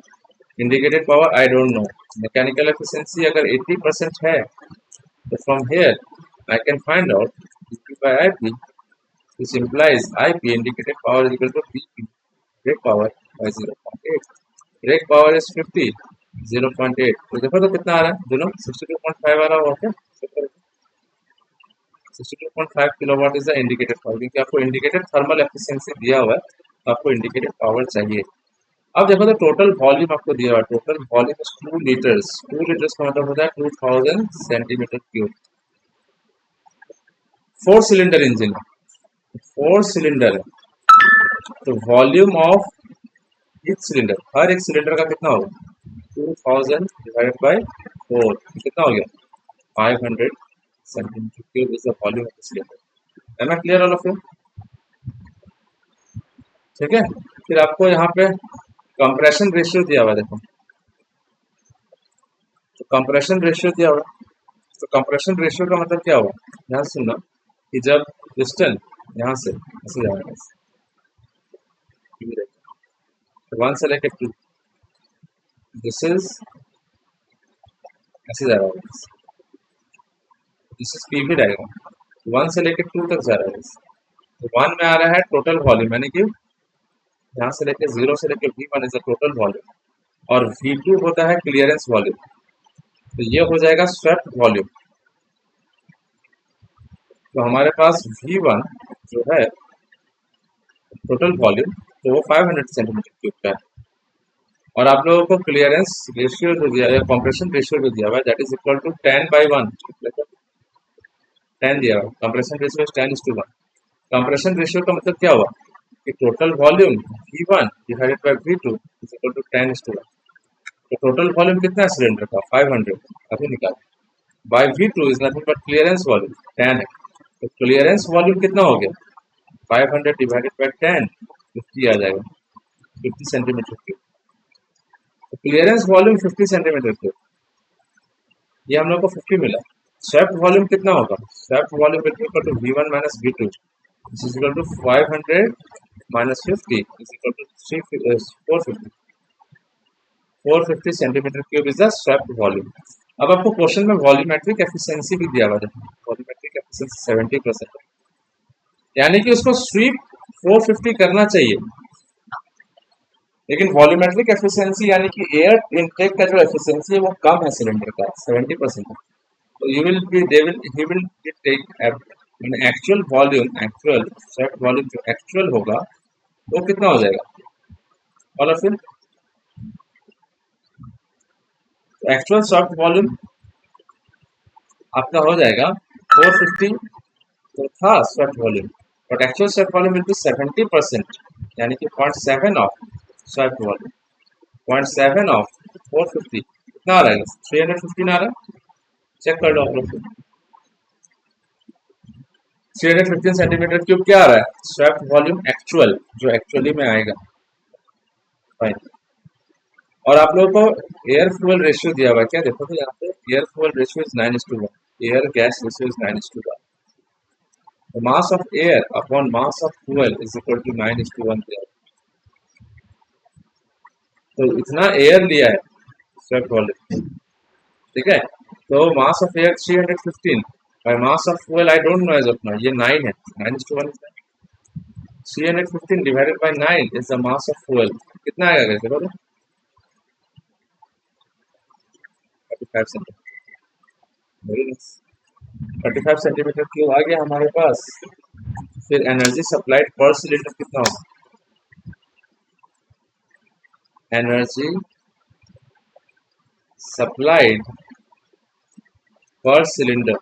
indicated power I don't know. Mechanical efficiency अगर 80% है तो from here I can find out P by IP, which implies IP indicated power is equal to BP brake power by 0.8. Brake power is 50, 0.8, तो देखो तो कितना आ रहा है, दोनों 62.5 आ रहा होगा क्या, 62.5 kilowatt is the indicated power, क्योंकि आपको इंडिकेटेड थर्मल एफिशिएंसी दिया हुआ है तो आपको इंडिकेटेड पावर चाहिए। अब देखो तो टोटल वॉल्यूम आपको दिया हुआ है, total volume is 2 litres, 2 litres का मतलब होता है 2000 सेंटीमीटर क्यूब। 4 सिलेंडर इंजन है, 4 सिलेंडर है, तो वॉल्यूम ऑफ ईच सिलेंडर, हर एक सिलेंडर का कितना होगा, 2000 डिवाइडेड बाय 4, कितना हो गया, 500 centimetre cube is the volume of the cylinder. Am I clear all of you, ठीक है। फिर आपको यहाँ पे कंप्रेशन रेशियो दिया हुआ है, देखो तो कंप्रेशन रेशियो दिया हुआ है, तो कंप्रेशन रेशियो का मतलब क्या हुआ, ध्यान से सुनना, कि जब पिस्टन यहाँ से ऐसे जा रहा है, तो 1 से लेकर 2, दिस इज ऐसे जा रहा है, दिस इज पीवी डायग्राम, 1 से लेकर 2 तक जा रहा है, तो 1 में आ रहा है टोटल वॉल्यूम, यानी कि यहाँ से लेकर 0 से लेकर V1 is the total volume, और V2 होता है क्लियरेंस वॉल्यूम, तो ये हो जाएगा स्वेप्ट वॉल्यूम। तो हमारे पास V1 जो है टोटल वॉल्यूम, तो वो 500 सेंटीमीटर क्यूब का है, और आप लोगों को क्लियरेंस रेशियो जो दिया है, कंप्रेशन रेशियो जो दिया हुआ है, दैट इज इक्वल टू 10/1, 10 दिया हुआ है, compression ratio is 10:1। Compression ratio का मतलब क्या हुआ कि total volume V1 divided by V2 is equal to 10:1। तो टोटल वॉल्यूम कितना है सिलेंडर का, 500, अभी निकाल, by V2 is nothing but clearance volume 10 है, तो क्लियरेंस वॉल्यूम कितना हो गया, 500 डिवाइडेड बाय 10, 50 आ जाएगा, 50 सेंटीमीटर क्यूब। तो क्लियरेंस वॉल्यूम 50 सेंटीमीटर क्यूब, ये हम लोग को 50 मिला। स्वेप्ट वॉल्यूम कितना होगा, swept volume equal to V1 minus V2, this is equal to 500 minus 50 is equal to 450, 450 centimetre cube is the swept volume. अब आपको क्वेश्चन में वॉल्यूमेट्रिक एफिशिएंसी भी दिया हुआ है। वॉल्यूमेट्रिक एफिशिएंसी 70%, यानी कि उसको स्वीप 450 करना चाहिए, लेकिन वॉल्यूमेट्रिक एफिशिएंसी यानी कि एयर इनटेक का जो एफिशिएंसी है वो कम है सिलेंडर का, 70% है। तो you will be they will he will take actual volume, actual swept volume जो एक्चुअल होगा वो कितना हो जाएगा, और फिर एक्चुअल स्वेप्ट वॉल्यूम आपका हो जाएगा 450, तो था swept volume, but actual swept volume will be 70%, यानी कि 0.7 ऑफ स्वेप्ट वॉल्यूम, 0.7 ऑफ 450 कितना आ रहा है, 315 आ रहा है। चेक कर लो आप लोग, 315 सेंटीमीटर क्यूब क्या आ रहा है, स्वेप्ट वॉल्यूम एक्चुअल, जो एक्चुअली में आएगा। फाइन। और आप लोगों को एयर फ्यूल रेशियो दिया हुआ है, क्या देखो तो यहाँ पे air fuel ratio is 9:1, air gas ratio is 9:1। The mass of air upon mass of fuel is equal to 9:1 there. तो इतना एयर लिया है स्वेप्ट वॉल्यूम, ठीक है। तो mass of air 315 by mass of fuel I don't know as of now, ये 9 है, 9:1 है। 315 divided by 9 is the mass of fuel, कितना आएगा कैसे बोलो, 35 centimetre. Very nice, 35 centimetre cube आ गया हमारे पास। फिर एनर्जी सप्लाइड पर सिलेंडर कितना होगा, एनर्जी सप्लाइड पर सिलेंडर,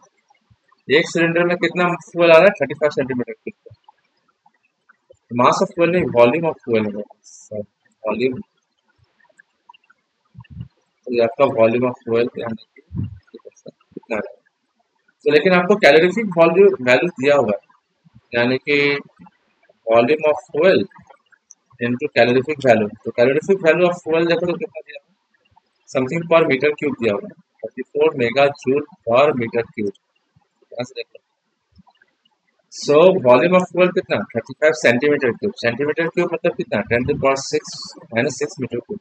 एक सिलेंडर में कितना फ्यूल आ रहा है, 35 centimetre cube. Mass of fuel नहीं, वॉल्यूम ऑफ फ्यूल है, वॉल्यूम, तो ये आपका वॉल्यूम ऑफ फ्यूल कितना है। तो लेकिन आपको कैलोरीफिक वैल्यू दिया हुआ है, यानी कि volume of fuel into calorific value. तो कैलोरीफिक वैल्यू ऑफ फ्यूल देखो तो कितना दिया है, समथिंग पर मीटर क्यूब दिया हुआ है, 34 mega joule per metre cube. यहाँ से देखो, सो वॉल्यूम ऑफ फ्यूल कितना, 35 सेंटीमीटर क्यूब। सेंटीमीटर क्यूब मतलब कितना, 10⁻6 - metre cube,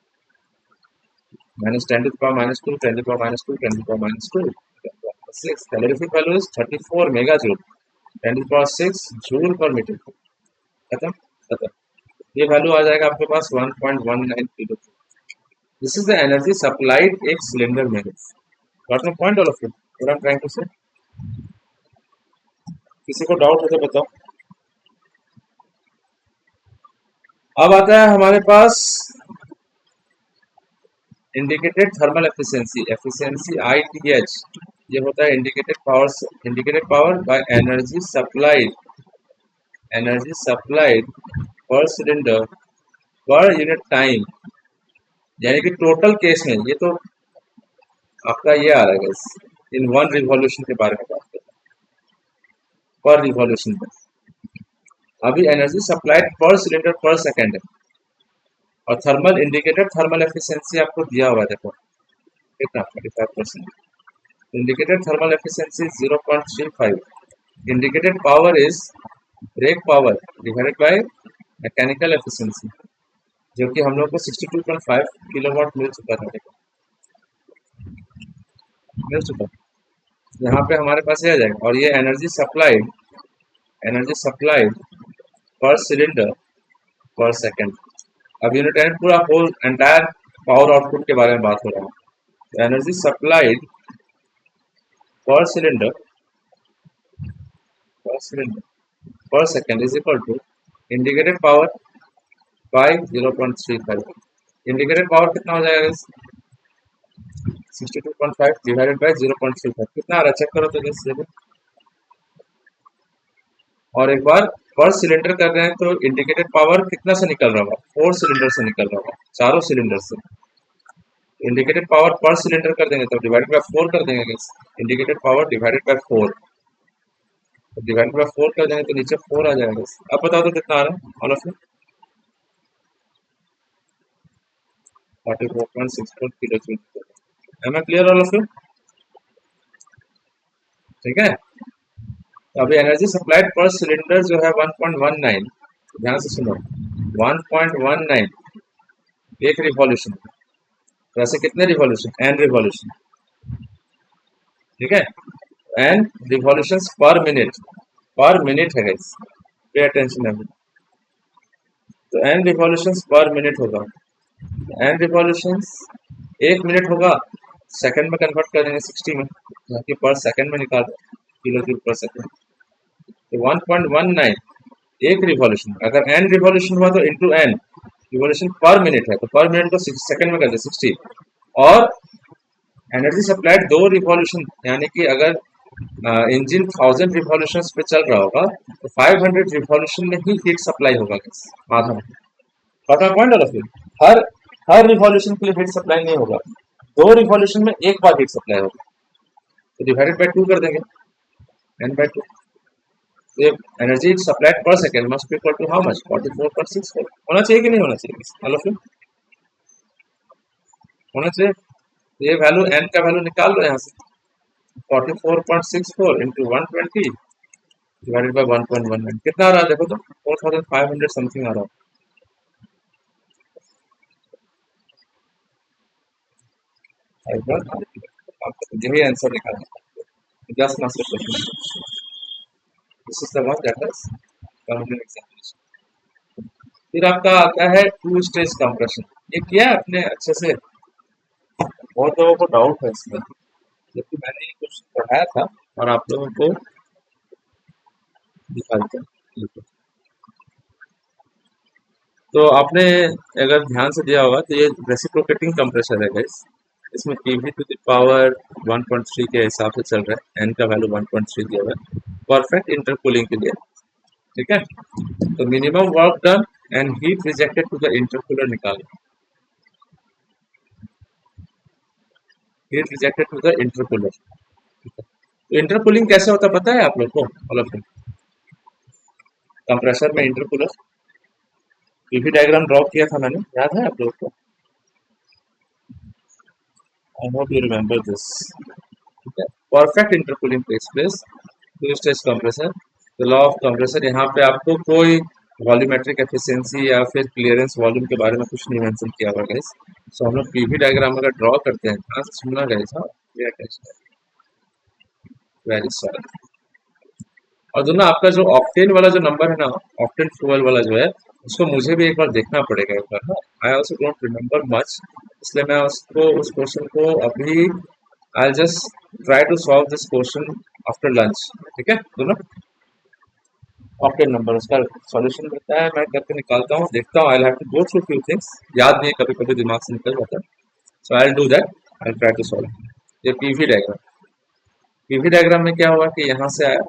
-10⁻², 10⁻², 10⁻², 6। Calorific value is 34 mega joule, 10⁻6 joule per metre cube. खत्म खत्म, ये वैल्यू आ जाएगा आपके पास 1.19 kilo. This is the energy supplied एक सिलेंडर में। Got my point all of you, what I am trying to say. किसी को डाउट है तो बताओ। अब आता है हमारे पास indicated thermal efficiency, efficiency ITH। ये होता है indicated power by energy supplied per cylinder per unit time, यानी कि टोटल केस में ये तो आपका ये आ रहा है, इन वन रिवॉल्यूशन के बारे में बात करते हैं, पर रिवॉल्यूशन में। अभी energy supplied per cylinder per second है, और थर्मल इंडिकेटेड थर्मल एफिशिएंसी आपको दिया हुआ है, देखो कितना, 35%। Indicated thermal efficiency 0.35। Indicated power is brake power divided by mechanical efficiency, जो कि हम लोग को 62.5 किलोवाट मिल चुका था, मिल चुका। यहाँ पे हमारे पास ये आ जाएगा, और ये energy supplied per cylinder per second. अब यूनिट टाइम पूरा होल एंटायर पावर आउटपुट के बारे में बात हो रहा है। Energy supplied per cylinder per second is equal to indicated power by 0.35। Indicated power कितना हो जाएगा, 62.5 डिवाइडेड बाय 0.35, कितना आ रहा है चेक करो तो जैसे। और एक बार पर सिलेंडर कर रहे हैं तो इंडिकेटेड पावर कितना से निकल रहा होगा, 4 सिलेंडर से निकल रहा होगा, चारों सिलेंडर से। इंडिकेटेड पावर पर सिलेंडर कर देंगे तो डिवाइडेड बाय 4 कर देंगे, इंडिकेटेड पावर डिवाइडेड बाय 4, तो डिवाइडेड बाय 4 कर देंगे तो नीचे 4 आ जाएगा। अब बताओ तो कितना आ रहा है all of you, 44.64 kilo joule. Am I clear all of you, ठीक है। तो अभी एनर्जी सप्लाइड पर सिलेंडर जो है 1.19, ध्यान से सुनो, 1.19 एक रिवॉल्यूशन, तो ऐसे कितने रिवॉल्यूशन, एन रिवॉल्यूशन, ठीक है, एन रिवॉल्यूशंस पर मिनट है गाइस, पे अटेंशन है। तो एन रिवॉल्यूशंस पर मिनट होगा, एन रिवॉल्यूशंस एक मिनट होगा, सेकंड में कन्वर्ट कर देंगे 60 में, ताकि पर सेकंड में निकाल किलो जूल पर सेकंड। तो 1.19 एक रिवॉल्यूशन, अगर एन रिवॉल्यूशन हुआ तो into N revolution per minute है, तो पर मिनट को सेकंड में कर दे 60, और एनर्जी सप्लाइड 2 रिवॉल्यूशन, यानी कि अगर इंजन 1000 रिवॉल्यूशन पे चल रहा होगा तो 500 रिवॉल्यूशन में ही हीट सप्लाई होगा आधा। Point of view, her her revolution के लिए हीट सप्लाई नहीं होगा, 2 रिवॉल्यूशन में एक बार हीट सप्लाई होगा, तो डिवाइडेड बाय 2 कर देंगे, एन बाय 2। तो energy supplied per second must be equal to how much, 44.64 होना चाहिए कि नहीं होना चाहिए, हेलो फिर होना चाहिए। तो ये वैल्यू एन का वैल्यू निकाल लो यहाँ से, 44.64 इंटू 120 डिवाइडेड बाय 1.19 कितना आ रहा है देखो तो, 4500 समथिंग आ रहा है। यही आंसर निकालना, just master question, this is the one that is government examination. फिर आपका आता है टू स्टेज कंप्रेशन, ये किया है आपने अच्छे से, बहुत लोगों को डाउट है इसमें, जबकि मैंने ये कुछ पढ़ाया था और आप लोगों को दिखा देता हूं। तो आपने अगर ध्यान से दिया होगा तो ये रेसिप्रोकेटिंग कंप्रेसर है गाइस, इसमें पीवी टू द पावर 1.3 के हिसाब से चल रहा है, एन का वैल्यू 1.3 दिया हुआ है परफेक्ट इंटरकूलिंग के लिए, ठीक है। तो minimum work done and heat rejected to the intercooler निकालो, heat rejected to the intercooler. तो इंटरकूलिंग कैसे होता है पता है आप लोग को, मतलब कंप्रेसर में इंटरकूलर पीवी डायग्राम ड्रॉ किया था मैंने, याद है आप लोग को, I hope you remember this, ठीक है। Perfect intercooling takes place two stage compressor, the law of compressor, यहाँ पे आपको कोई वॉल्यूमेट्रिक एफिशिएंसी या फिर क्लियरेंस वॉल्यूम के बारे में कुछ नहीं मेंशन किया हुआ गाइस। सो हम लोग पीवी डायग्राम अगर ड्रॉ करते हैं, हाँ सुनना गाइस, हाँ वेरी सॉरी। और जो ना आपका जो ऑक्टेन वाला जो नंबर है ना, ऑक्टेन फ्यूल वाला जो है, उसको मुझे भी एक बार देखना पड़ेगा एक बार ना, I also don't remember much, इसलिए मैं उसको उस क्वेश्चन को अभी I just try to solve this question after lunch, ठीक है। दोनों ऑक्टेन नंबर उसका सॉल्यूशन मिलता है, मैं करके निकालता हूँ, देखता हूँ, I have to go through few things, याद नहीं कभी कभी दिमाग से निकल जाता है, so I will do that, I try to solve. ये पीवी डायग्राम, पीवी डायग्राम में क्या हुआ कि यहाँ से आया,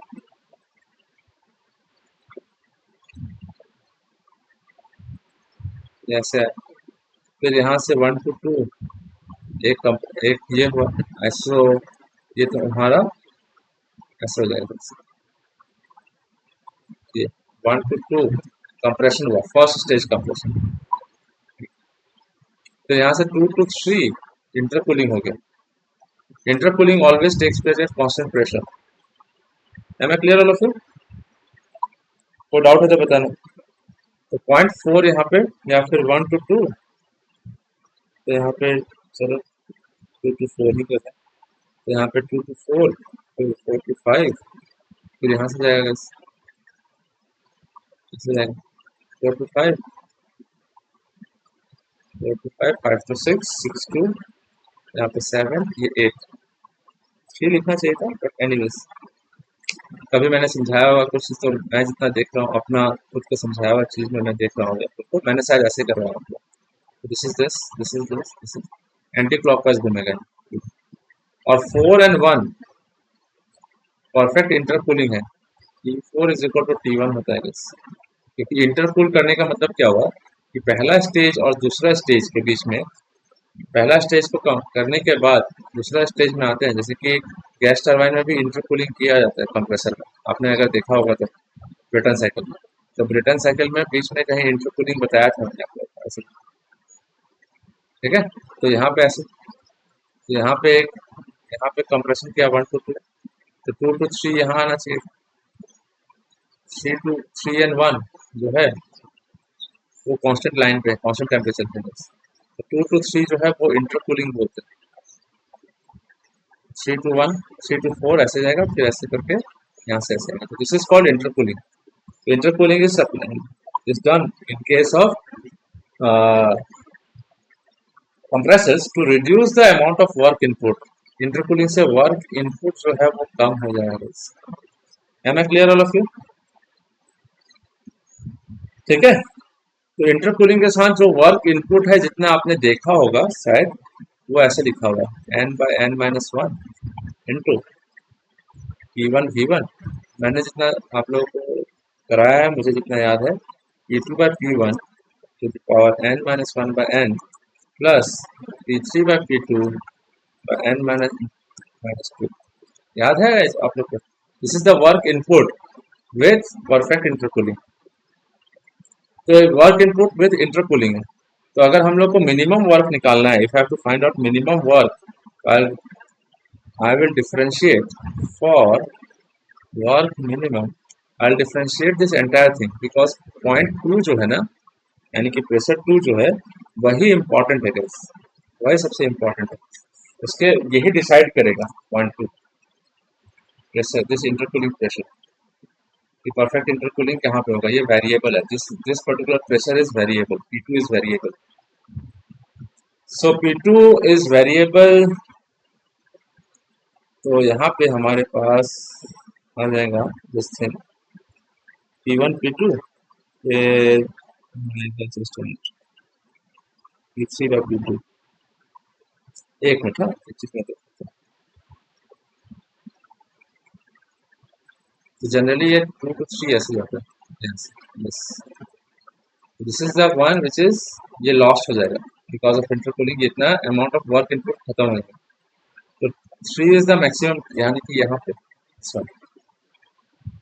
जैसे फिर यहाँ से 1 to 2 एक ये हुआ ऐसो, ये तो हमारा ऐसा हो जाएगा, ये 1 to 2 कंप्रेशन हुआ, फर्स्ट स्टेज कंप्रेशन। तो यहाँ से 2 to 3 इंटरकूलिंग हो गया, intercooling always takes place at constant pressure, am I clear all of you, कोई डाउट है तो बताना। तो 0.4 यहाँ पे या फिर 1 to 2, तो यहाँ पे चलो 2 to 4 ही करते हैं, तो यहाँ पे 2 to 4, फिर 4 to 5, फिर यहाँ से जाएगा, इससे जाएगा 4 to 5, 4 to 5, 5 to 6, 6 to यहाँ पे 7, ये 8, 3 लिखना चाहिए था, बट एनीवेज कभी मैंने समझाया हुआ कुछ तो मैं जितना देख रहा हूँ अपना खुद को समझाया हुआ चीज में मैं देख रहा हूँ, तो मैंने शायद ऐसे कर रहा हूँ, this is this, this is this, this is anti clockwise घूमेगा। और 4 and 1 परफेक्ट इंटरकूलिंग है, T4 is equal to T1 होता है बस, क्योंकि इंटरकूल करने का मतलब क्या हुआ कि पहला स्टेज और दूसरा स्टेज के बीच में, पहला स्टेज को कम करने के बाद दूसरा स्टेज में आते हैं, जैसे कि गैस टरबाइन में भी इंटरकूलिंग किया जाता है कंप्रेसर में, आपने अगर देखा होगा तो ब्रेटन साइकिल में, तो ब्रेटन साइकिल में बीच में कहीं इंटरकूलिंग बताया था मैंने आपको ऐसे, ठीक है। तो यहाँ पे ऐसे, तो यहाँ पे कंप्रेशन किया 1 to 2, तो 2 to 3 यहाँ आना चाहिए, 3 and 1 जो है वो कांस्टेंट लाइन पे, कांस्टेंट टेम्परेचर पे, 2 to 3 जो है वो इंटरकूलिंग बोलते हैं, 3 to 1, 3 to 4 ऐसे जाएगा, फिर ऐसे करके यहाँ से ऐसे आएगा, तो this is called intercooling. Intercooling is done in case of compressors to reduce the amount of work input. Intercooling से वर्क इनपुट जो है वो कम हो जाएगा। Am I clear all of you? ठीक है, तो इंटरकूलिंग के साथ जो वर्क इनपुट है जितना आपने देखा होगा शायद वो ऐसे लिखा हुआ है N by N minus one into P one V one. मैंने जितना आप लोगों को कराया है, मुझे जितना याद है, P two by P one to the power N minus one by N plus P three by P two by N minus two. याद है आप लोग को? This is the work input with perfect intercooling. तो work input with intercooling है। तो अगर हम लोग को मिनिमम वर्क निकालना है, if have to find out minimum work, I will differentiate for work minimum, I will differentiate this entire thing because point two जो है ना, यानी कि प्रेशर टू जो है वही इंपॉर्टेंट है गाइस, वही सबसे इंपॉर्टेंट है। उसके यही डिसाइड करेगा point two pressure, this intercooling pressure कि परफेक्ट इंटरकूलिंग कहाँ पे होगा। ये वेरिएबल है, this particular pressure is variable, P2 is variable. So P2 is variable, तो यहाँ पे हमारे पास आ जाएगा this thing P1 P2 P3 bye P2। एक मिनट, हाँ एक चीज में तो जनरली ये 2 to 3 ऐसे जाता है। Yes yes, this is the one which is, ये लॉस्ट हो जाएगा बिकॉज ऑफ इंटरकूलिंग, इतना अमाउंट ऑफ वर्क इनपुट खत्म हो जाएगा। तो 3 इज द मैक्सिमम, यानी कि यहाँ पे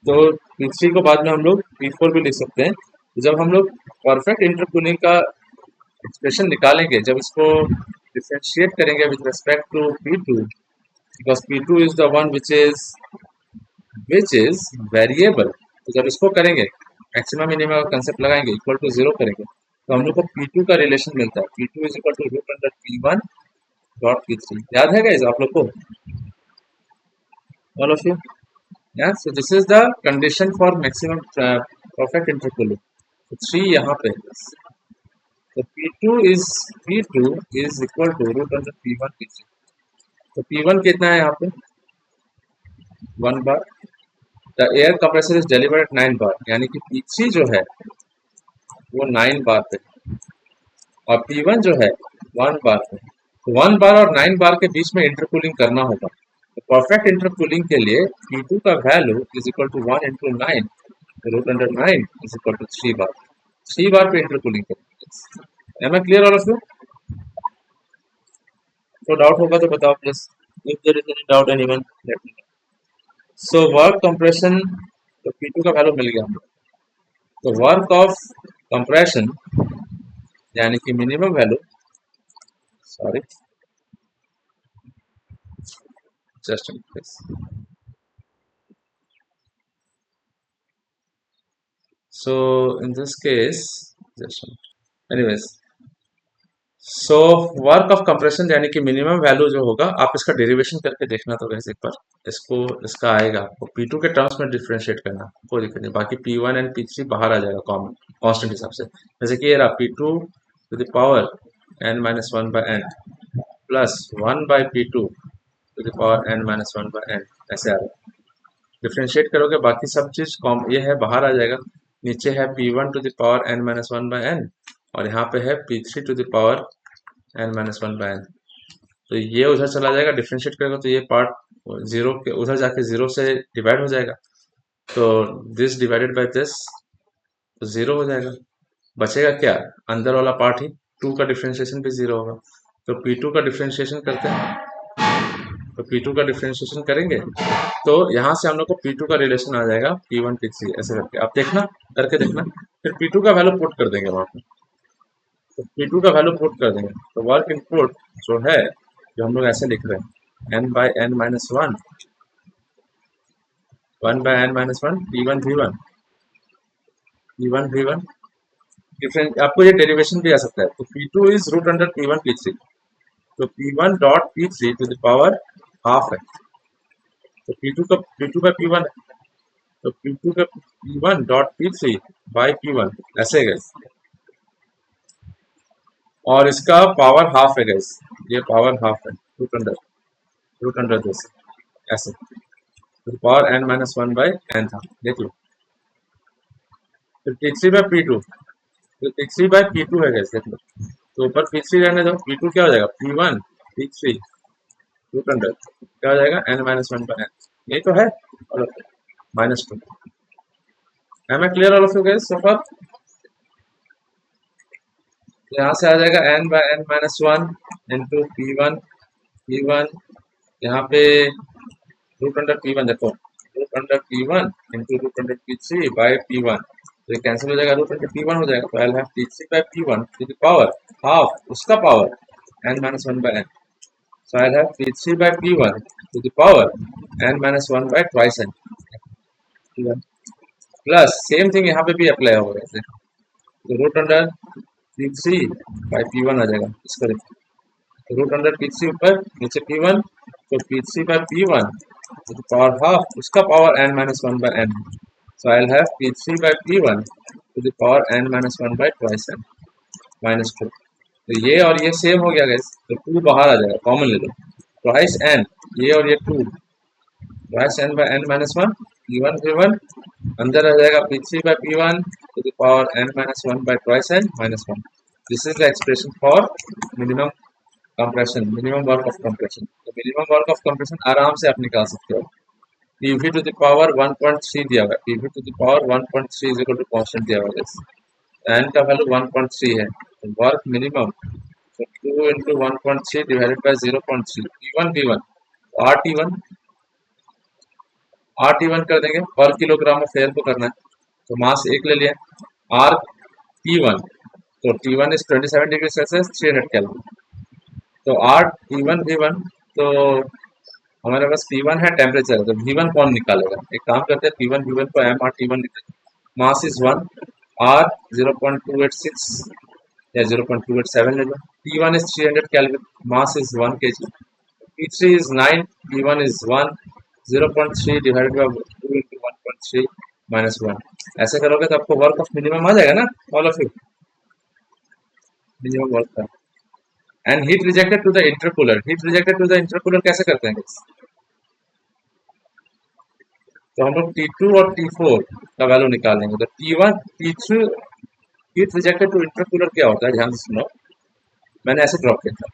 तो P3 को बाद में हम लोग P4 भी लिख सकते हैं। जब हम लोग परफेक्ट इंटरकूलिंग का एक्सप्रेशन निकालेंगे, जब इसको डिफरेंशिएट करेंगे with respect to P2, because P2 is the one which is variable. तो जब इसको करेंगे, मैक्सिमम मिनिमम का कंसेप्ट लगाएंगे, इक्वल टू जीरो करेंगे, तो हम लोग को P2 का रिलेशन मिलता है, P2 is equal to root under P1 dot P3। याद है गाइस आप लोग को, all of you? Yeah, so this is the condition for maximum perfect intercooling. So 3 यहाँ पे है। So P2 is equal to root under P1 P3। तो P1 कितना है यहाँ पे? 1 बार। The air compressor is delivered at 9 बार, यानी कि P3 जो है वो 9 बार पे और P1 जो है 1 बार पे। तो 1 बार और 9 बार के बीच में इंटरकूलिंग करना होगा। तो परफेक्ट इंटरकूलिंग के लिए P2 का value is equal to 1 into 9 root under 9 is equal to 3 bar. 3 bar पे इंटरकूलिंग करेंगे। Am I clear all of you? तो डाउट होगा तो बताओ please, if there is any doubt anyone let me know. So work compression, तो P2 का value मिल गया हमको। तो वर्क ऑफ कंप्रेशन यानी कि minimum value, sorry just this, so in this case just anyways, so work of compression यानी कि minimum value जो होगा, आप इसका डेरिवेशन करके देखना, तो वैसे एक बार इसको, इसका आएगा आपको P2 के टर्म्स में डिफरेंशिएट करना, कोई दिक्कत नहीं, बाकी P1 एंड P3 बाहर आ जाएगा कॉमन कांस्टेंट हिसाब से। जैसे कि ये रहा P2 to the power n minus one by N plus 1 by P2 to the power n minus one by n, ऐसे आ रहा है। डिफ्रेंशिएट करोगे बाकी सब चीज कॉम, ये है बाहर आ जाएगा। नीचे है P1 to the power n minus one by n और यहाँ पे है P3 to the power n minus one by n. तो ये उधर चला जाएगा, डिफ्रेंशिएट करेगा तो ये पार्ट जीरो के उधर जाके जीरो से डिवाइड हो जाएगा। तो दिस डिवाइडेड बाय दिस, तो जीरो हो जाएगा। बचेगा क्या? अंदर वाला पार्ट ही, 2 का डिफ्रेंशिएशन भी जीरो होगा। तो P2 का डिफ्रेंशिएशन करते हैं, तो P2 का डिफ्रेंशिएशन करेंगे तो यहाँ से हम लोग को P2 का रिलेशन आ जाएगा P1 P3 ऐसे करके। आप देखना, करके देखना, फिर P2 का वैल्यू पुट कर देंगे वहां पे। तो P2 का वैल्यू पुट कर देंगे तो वर्क इनपुट जो है, जो हम लोग ऐसे लिख रहे हैं n by n minus one, 1 by n minus one, P1 V1 P1 V1 different आपको ये डेरिवेशन भी आ सकता है। तो P2 is root under P1 P3, तो P1 dot P3 to the power half है। तो P2 का P1 है, तो P2 का P1 dot P3 by P1 ऐसे गए, और इसका पावर हाफ है गैस, ये पावर हाफ है रूट अंडर दिस ऐसे, तो power n minus one by n था, देख लो। फिर P3 बाई P2, तो P3 बाई P2 है गैस, देख लो। तो ऊपर P3 रहने दो, P2 क्या हो जाएगा P1 P3 रूट अंडर क्या हो जाएगा n minus one by N, यही तो है, और -2। Am I clear all of you guys so far? यहाँ से आ जाएगा n by n minus one into P1 यहाँ पे रूट अंडर P1, देखो root under P1 into root under P3 by P1, तो ये कैंसिल हो जाएगा, रूट अंडर P1 हो जाएगा, तो I have P3 by P1 to the power half उसका power n minus one by N, so I have P3 by P1 to the power n minus one by twice N plus same thing यहाँ पे भी apply होगा ऐसे, तो root under P3 by P1 आ जाएगा, इसको root under P3 ऊपर नीचे P1, तो P3 by P1 to the power half उसका power n minus one by n, so I'll have P3 by P1 to the power n minus one by twice n minus 2, तो ये और ये same हो गया gas, तो 2 बाहर आ जाएगा, कॉमन ले लो, ट्वाइस n, ये और ये 2 twice n by n minus one, P1 अंदर आ जाएगा P3 by P1 to the power n minus one by twice n minus 1, this is the expression for minimum compression, minimum work of compression। तो minimum work of compression आराम से आप निकाल सकते हो, PV to the power 1.3 दिया हुआ है, PV to the power 1.3 is equal to constant दिया हुआ है, n का वैल्यू 1.3 है, तो वर्क मिनिमम तो 2 into 1.3 divided by 0.3 P1 RT1 कर देंगे, पर किलोग्राम ऑफ एयर को करना है, तो मास 1 ले लिया, R T1, तो T1 is 27 degree Celsius 300 kelvin, तो R T1 V1, तो हमारे पास P1 है टेम्परेचर, तो V1 कौन निकालेगा, एक काम करते हैं P1 V1 को M R T1 लिखते हैं, मास इज 1, R 0.286 या 0.287 ले लो, T1 is 300 kelvin, mass is 1 kg, P3 is 9, P1 is 1, 0.3 divided by 2 into 1.3 minus 1, ऐसे करोगे तो आपको वर्क ऑफ मिनिमम आ जाएगा ना, all of you minimum work का। And heat rejected to the intercooler कैसे करते हैं, तो हम लोग T2 और T4 का वैल्यू निकाल लेंगे, तो T1 T3 heat rejected to intercooler क्या होता है, ध्यान से सुनो, मैंने ऐसे ड्रॉप किया था,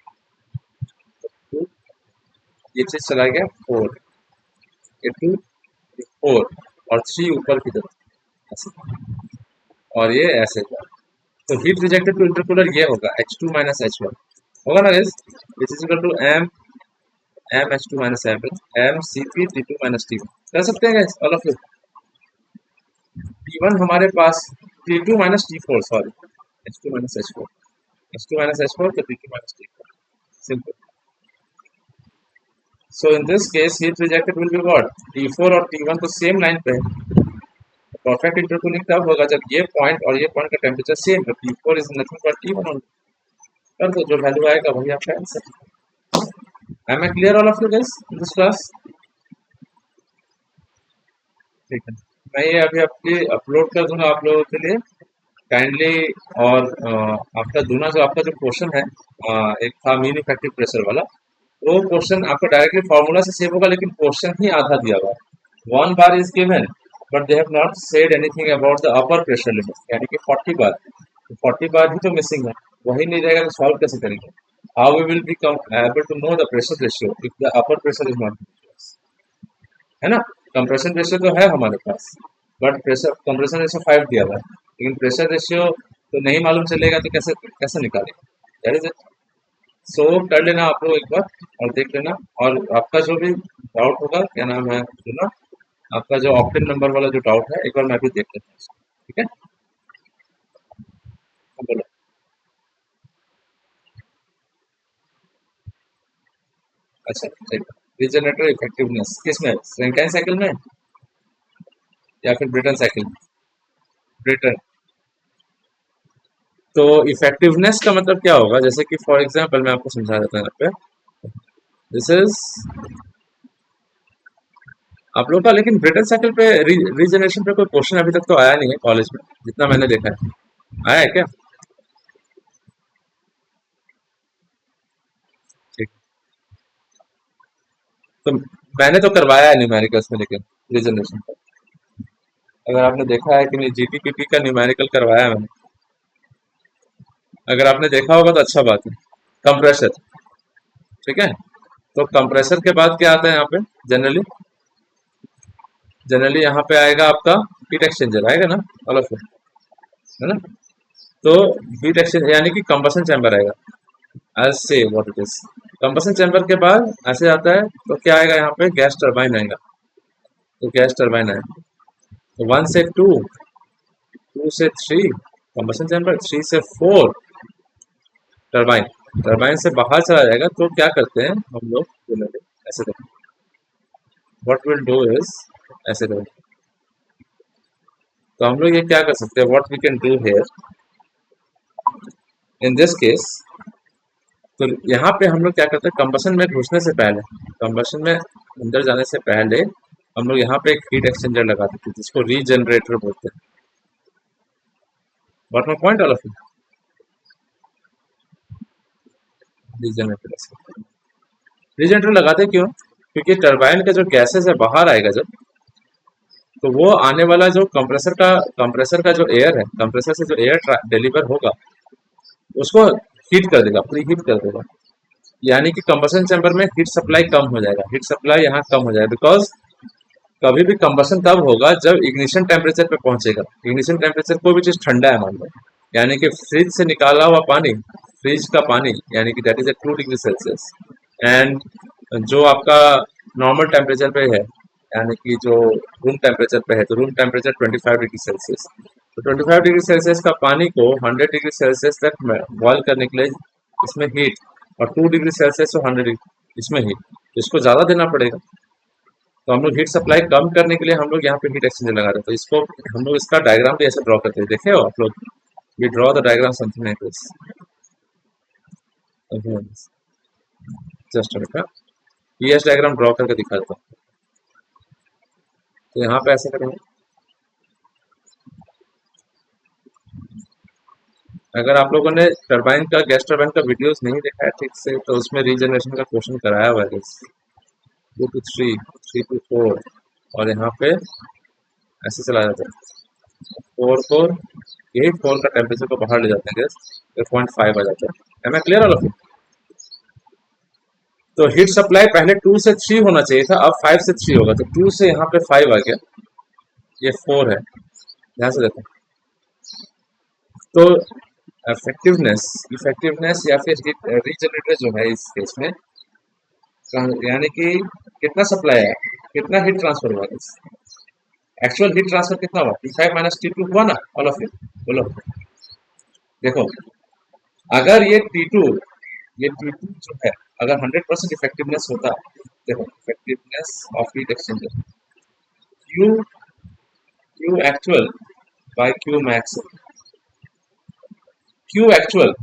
तो ये चीज चला गया 4, ये 2 4 और 3 ऊपर की तरफ ऐसे, और ये ऐसे था, तो हीट रिजेक्टेड टू इंटरकूलर ये होगा H2 माइनस H1 होगा ना guys, this is equal to M H2 minus M Cp T2 minus T1 कर सकते हैं guys all of you. T1 हमारे पास T2 minus T4 sorry H2 minus H4 H2 minus H4 तो T2 minus T4 simple. So in this case heat rejected will be what, T4 और T1 तो same line पे है, perfect intercooling तब होगा जब ये पॉइंट और ये पॉइंट का टेम्परेचर सेम है, T4 is nothing but T1 only, कर दो जो वैल्यू आएगा वही आपका answer. Am I clear all of you guys in this class? ठीक है, मैं ये अभी आपके अपलोड कर दूंगा आप लोगों के लिए काइंडली, और आपका दूना जो आपका जो क्वेश्चन है, एक था मीन इफेक्टिव प्रेशर वाला, वो क्वेश्चन आपका डायरेक्टली फॉर्मूला से सेव होगा, लेकिन क्वेश्चन ही आधा दिया हुआ है, 1 bar is given but they have not said anything about the upper pressure limit, यानी कि 40 बार, तो 40 बार ही तो मिसिंग है, वही नहीं रहेगा तो सॉल्व कैसे करेंगे, how we will be able to know the pressure ratio if the upper pressure is not, है ना, कंप्रेशन रेशियो तो है हमारे पास, बट प्रेशर कंप्रेशन रेशियो 5 दिया हुआ है, लेकिन प्रेशर रेशियो तो नहीं मालूम चलेगा, तो कैसे कैसे निकालेंगे, दैट इज इट। सो कर लेना आप लोग एक बार और देख लेना, और आपका जो भी डाउट होगा, क्या नाम है ना, आपका जो ऑप्टेन नंबर वाला जो डाउट है एक बार मैं भी देख लेता हूँ उसको, ठीक है, हाँ, बोलो। अच्छा ठीक, रीजनरेटर इफेक्टिवनेस किस में, रैंकाइन साइकिल में या फिर ब्रेटन साइकिल में, ब्रेटन, तो इफेक्टिवनेस का मतलब क्या होगा, जैसे कि फॉर एग्जांपल मैं आपको समझा देता हूँ यहाँ पे। दिस इज आप लोग का, लेकिन ब्रेटन साइकिल पे रीजनरेशन पे कोई क्वेश्चन अभी तक तो आया नहीं है कॉलेज में, जितना मैंने देखा है। आया है क्या? ठीक। तो मैंने तो करवाया है न्यूमेरिकल्स में, लेकिन रीजनरेशन का अगर आपने देखा है कि नहीं, जीटीपीपी का न्यूमेरिकल करवाया है मैंने। अगर आपने देखा होगा तो अच्छा बात है। कंप्रेशर, ठीक है। तो कंप्रेसर के बाद क्या आता है यहाँ पे? जनरली जनरली यहाँ पे आएगा आपका हीट एक्सचेंजर, आएगा ना, ऑल ऑफ इट, है ना। तो हीट एक्सचेंजर यानी कि कंबसन चैम्बर आएगा। आज से what it is, combustion chamber के बाद ऐसे आता है तो क्या आएगा यहाँ पे? गैस टरबाइन आएगा। तो गैस टरबाइन आएगा, तो वन से टू, टू से थ्री कंबसन चैम्बर, थ्री से फोर टरबाइन, टरबाइन से बाहर चला जाएगा। तो क्या करते हैं हम लोग जनरली, ऐसे करते हैं, व्हाट विल डू इज, ऐसे करें। तो हम लोग ये क्या कर सकते हैं, what we can do here in this case. तो यहाँ पे हम लोग क्या करते हैं, कंबसन में घुसने से पहले, कंबसन में अंदर जाने से पहले हम लोग यहाँ पे एक हीट एक्सचेंजर लगा देते हैं, जिसको रीजनरेटर बोलते हैं। What my point all of you, regenerator. Regenerator लगाते क्यों? क्योंकि टरबाइन का जो गैसेस है बाहर आएगा जब, तो वो आने वाला जो कंप्रेसर का जो एयर है, कंप्रेसर से जो एयर डिलीवर होगा उसको हीट कर देगा, प्री हीट कर देगा। यानी कि कंबसन चैम्बर में हीट सप्लाई कम हो जाएगा, हीट सप्लाई यहाँ कम हो जाएगा। बिकॉज कभी भी कंबसन तब होगा जब इग्निशन टेम्परेचर पे पहुंचेगा। इग्निशन टेम्परेचर कोई भी चीज ठंडा है मान लो, यानी कि फ्रिज से निकाला हुआ पानी, फ्रिज का पानी यानी कि that is a 2 degree Celsius, and जो आपका नॉर्मल टेम्परेचर पे है, यानी कि जो रूम टेम्परेचर पे है, तो रूम टेम्परेचर 25 डिग्री सेल्सियस। तो 25 डिग्री सेल्सियस का पानी को 100 डिग्री सेल्सियस तक बॉयल करने के लिए इसमें हीट, और 2 डिग्री सेल्सियस से 100 डिग्री इसमें हीट, इसको ज़्यादा देना पड़ेगा। तो हम लोग हीट सप्लाई कम करने के लिए हम लोग यहाँ पे हीट एक्सचेंजर लगा रहे हैं। तो इसको हम लोग इसका डायग्राम भी ऐसे ड्रॉ करते हैं, देखे हो आप लोग? We draw the diagram something like this, just PH diagram draw करके दिखा देता हूँ। तो यहाँ पे ऐसे करेंगे। अगर आप लोगों ने टरबाइन का, गैस टरबाइन का वीडियोस नहीं देखा है ठीक से, तो उसमें रीजनरेशन का क्वेश्चन कराया हुआ है, 2 to 3, 3 to 4, और यहाँ पे ऐसे चला जाता है 4 4, यही 4 का टेम्परेचर को बाहर ले जाते हैं गैस, तो 0.5 आ जाता है। Am I clear all of you? तो हीट सप्लाई पहले 2 से 3 होना चाहिए था, अब 5 से 3 होगा। तो 2 से यहाँ पे 5 आ गया, ये 4 है, ध्यान से देखो। तो इफेक्टिवनेस, या फिर हीट रीजनरेटर जो है इस केस में, यानी कि कितना सप्लाई है, कितना हीट ट्रांसफर हुआ, एक्चुअल हीट ट्रांसफर कितना हुआ, T5 माइनस T2 हुआ ना, ऑल ऑफ इट बोलो। देखो, अगर ये T2 जो है, अगर 100% इफेक्टिवनेस होता, देखो effectiveness of heat exchanger, Q Q actual by Q max, Q actual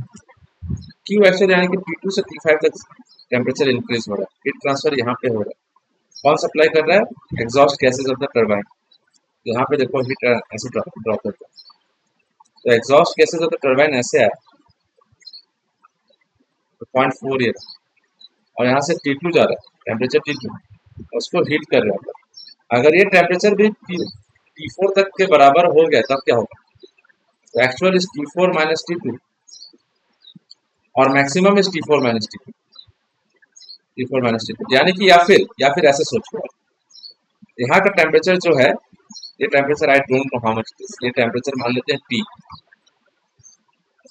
यानी कि T2 से T5 तक टेम्परेचर इंक्रीज हो रहा है, हीट ट्रांसफर यहाँ पे हो रहा है। कौन सप्लाई कर रहा है? Exhaust gases of the turbine. यहाँ पे देखो हीट ऐसे ड्रॉप करता है, तो exhaust gases of the turbine ऐसे आया, तो 0.4 ये, और यहाँ से T2 जा रहा है, टेम्परेचर T2, उसको हीट कर रहा है। अगर ये टेम्परेचर भी T4 तक के बराबर हो गया तब क्या होगा? तो actual is T4 minus T2, और maximum is T4 minus T2, T4 minus T2, यानी कि या फिर ऐसे सोचो, यहाँ का टेम्परेचर जो है, ये temperature I don't know how much it is, ये टेम्परेचर मान लेते हैं T।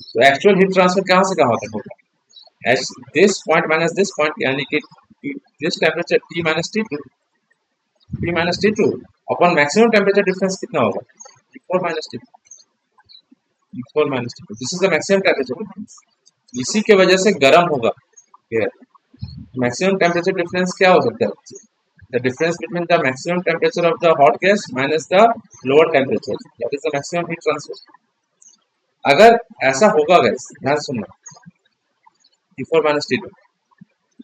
तो एक्चुअल हीट ट्रांसफर कहाँ से कहाँ तक होगा? H this point minus this point, यानी कि this temperature T minus T2 upon maximum temperature difference कितना होगा? T4 minus T2, this is the maximum temperature difference. इसी के वजह से गर्म होगा एयर। मैक्सिमम टेम्परेचर डिफरेंस क्या हो सकता है? The difference between the maximum temperature of the hot gas minus the lower temperature, that is the maximum heat transfer. अगर ऐसा होगा गैस, ध्यान सुनना, T4 माइनस T2,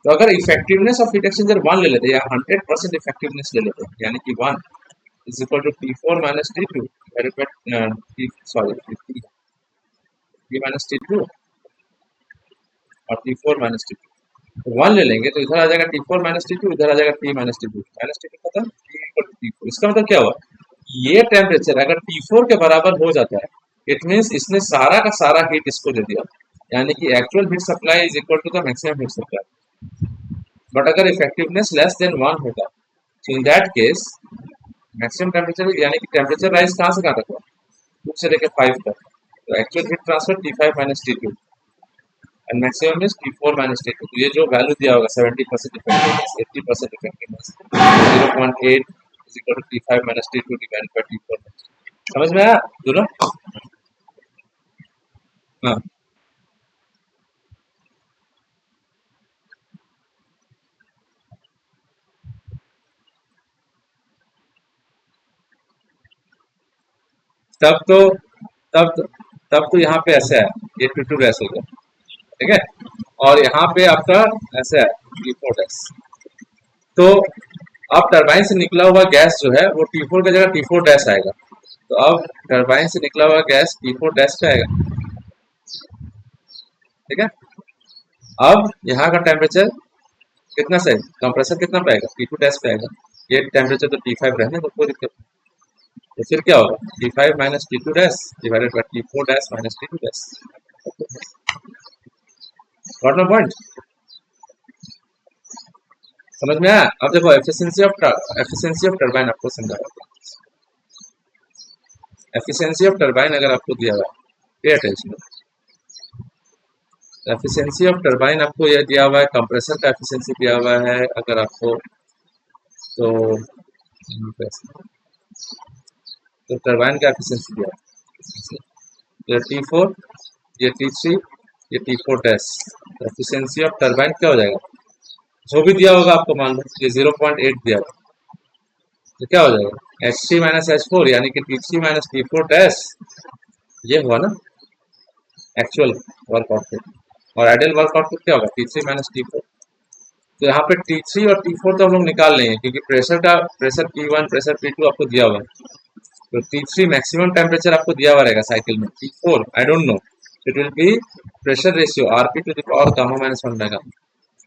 तो अगर इफेक्टिवनेस ऑफ हीट एक्सचेंजर 1 ले लेते हैं या 100% इफेक्टिवनेस ले लेते हैं, यानी कि 1 is equal to T4 minus T2 divided by T minus T2 और T4 माइनस T2, 1 ले लेंगे तो इधर आ जाएगा T4 माइनस T2, इधर आ जाएगा T minus T2, minus T2 खत्म, T इक्वल टू T4। इसका मतलब क्या हुआ, ये टेम्परेचर अगर T4 के बराबर हो जाता है, इट मीन्स इसने सारा का सारा हीट इसको दे दिया, यानी कि actual heat supply is equal to the maximum heat supply. But अगर इफेक्टिवनेस लेस देन 1 होगा, तो in that case maximum temperature, यानी कि टेम्परेचर राइज कहाँ से कहाँ तक हुआ, 2 से लेकर 5 तक, तो actual heat transfer T5 minus T2 and maximum is T4 minus T2। तो ये जो वैल्यू दिया होगा 70% effectiveness, 80% effectiveness, 0.8 is equal to T5 minus T2 divided by T4। समझ में आया दोनों? हाँ, तब तो तब तो तब तो यहाँ पे ऐसा है, ये T2 गैस होगा, ठीक है, और यहाँ पे आपका ऐसा है T4 गैस। तो अब टरबाइन से निकला हुआ गैस जो है वो T4 की जगह T4 डैश आएगा। तो अब टरबाइन से निकला हुआ गैस T4 डैश पे आएगा, ठीक है। अब यहाँ का टेम्परेचर कितना सही, कंप्रेसर कितना पे आएगा, T2 डैश पे आएगा। ये टेम्परेचर तो T5 रहने तो कोई दिक्कत नहीं। तो फिर क्या होगा, T5 minus T2 dash divided by T4 dash minus T2 dash. Got my point? समझ में आया? अब देखो एफिशिएंसी ऑफ टरबाइन आपको समझा रहा हूँ। एफिशिएंसी ऑफ टरबाइन अगर आपको दिया हुआ है, pay attention, efficiency of turbine आपको यह दिया हुआ है, कंप्रेसर का एफिशिएंसी दिया हुआ है अगर आपको, तो यहाँ पे तो टरबाइन का एफिशिएंसी दिया है, ये T4, ये T3, ये T4 dash. Efficiency of turbine क्या हो जाएगा, जो भी दिया होगा आपको, मान लो ये 0.8 दिया होगा, तो क्या हो जाएगा H3 माइनस H4, यानी कि T3 माइनस T4 डैश, ये हुआ ना एक्चुअल वर्क आउटपुट। और आइडियल वर्क आउटपुट क्या होगा, T3 माइनस T4। तो यहाँ पे T3 और T4 तो हम लोग निकाल लेंगे, क्योंकि प्रेशर P1 प्रेशर P2 आपको दिया हुआ है। तो T3 मैक्सिमम टेम्परेचर आपको दिया हुआ रहेगा साइकिल में, T4 I don't know, it will be pressure ratio Rp to the power gamma minus 1 by gamma.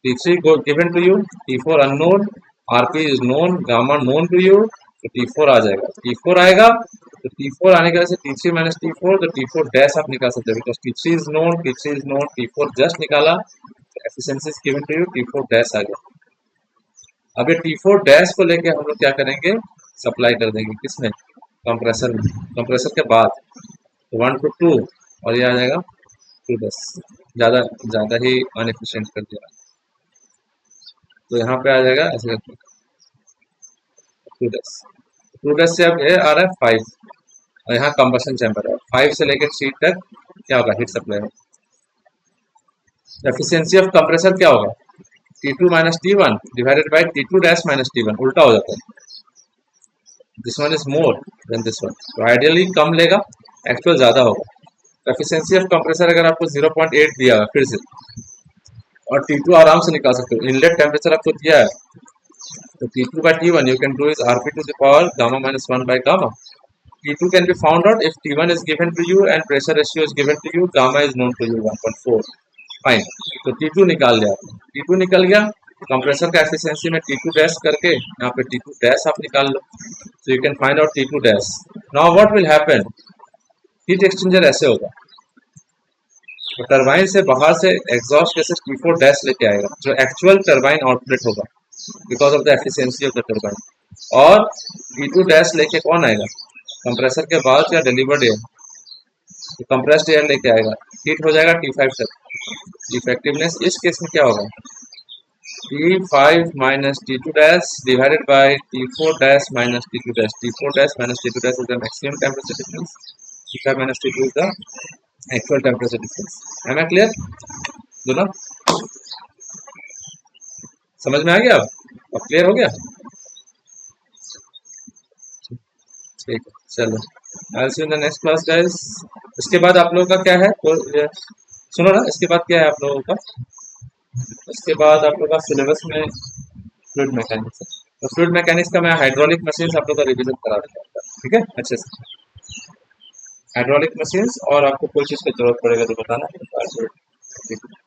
T3 go given to you, T4 unknown, Rp is known, gamma known to you, तो T4 आ जाएगा। T4 आएगा तो T4 आने के वजह से T3 minus T4, तो T4 dash आप निकाल सकते हो, because T3 is known, T3 is known, T4 just निकाला, efficiency is given to you, T4 dash आ गया। अब ये T4 डैश को लेके हम लोग क्या करेंगे, सप्लाई कर देंगे किसमें, कंप्रेसर में। कंप्रेसर के बाद 1 to 2 और ये आ जाएगा 2 डैश, ज़्यादा ज़्यादा ही अनएफिशिएंट कर दिया, तो यहाँ पे आ जाएगा ऐसे करके 2 डैश। 2 डैश से अब ये आ रहा है 5, और यहाँ कंबशन चैम्बर है 5 से लेकर 3 तक, क्या होगा हीट सप्लाई में। एफिशिएंसी ऑफ कंप्रेसर क्या होगा, T2 minus T1 divided by T2 dash minus T1, उल्टा हो जाता है, this one is more than this one, तो आइडियली कम लेगा, एक्चुअल ज़्यादा होगा। एफिशिएंसी ऑफ कंप्रेसर अगर आपको 0.8 दिया है फिर से, और T2 आराम से निकाल सकते हो, इनलेट टेम्परेचर आपको दिया है, तो T2 by T1 you can do is Rp to the power gamma minus 1 by gamma. T2 can be found out if T1 is given to you and pressure ratio is given to you, gamma is known to you 1.4, fine. तो T2 निकाल लिया आपने, T2 निकल गया, compressor का efficiency में T2 dash करके यहाँ पे T2 डैश आप निकाल लो, so you can find out T2 dash. Now what will happen, heat exchanger ऐसे होगा, तो टरबाइन से बाहर से एग्जॉस्ट गैसेस T4 डैश लेके आएगा, जो एक्चुअल टरबाइन आउटलेट होगा because of the efficiency of the turbine, और T2 डैश लेके कौन आएगा, कंप्रेसर के बाद या डिलीवर्ड एयर, तो कंप्रेस्ड एयर लेके आएगा, हीट हो जाएगा T5 तक। इफेक्टिवनेस इस केस में क्या होगा, T5 minus T2 dash divided by T4 dash minus T2 dash, T4 dash minus T2 dash is the maximum temperature difference, T5 minus T2 is the actual temperature difference. है मैं clear दोनों, समझ में आ गया, अब क्लियर हो गया, ठीक है चलो, I will see you in the next class guys, उसके बाद आप लोगों का क्या है तो सुनो ना, इसके बाद क्या है आप लोगों का, उसके बाद आप लोगों का सिलेबस में फ्लूइड मैकेनिक्स है। तो फ्लूइड मैकेनिक्स का मैं हाइड्रोलिक मशीन्स आप लोग का रिवीजन करा दूंगा, ठीक है अच्छे से। हाइड्रोलिक मशीन्स और आपको कोई चीज़ की जरूरत पड़ेगा तो बताना, ठीक है।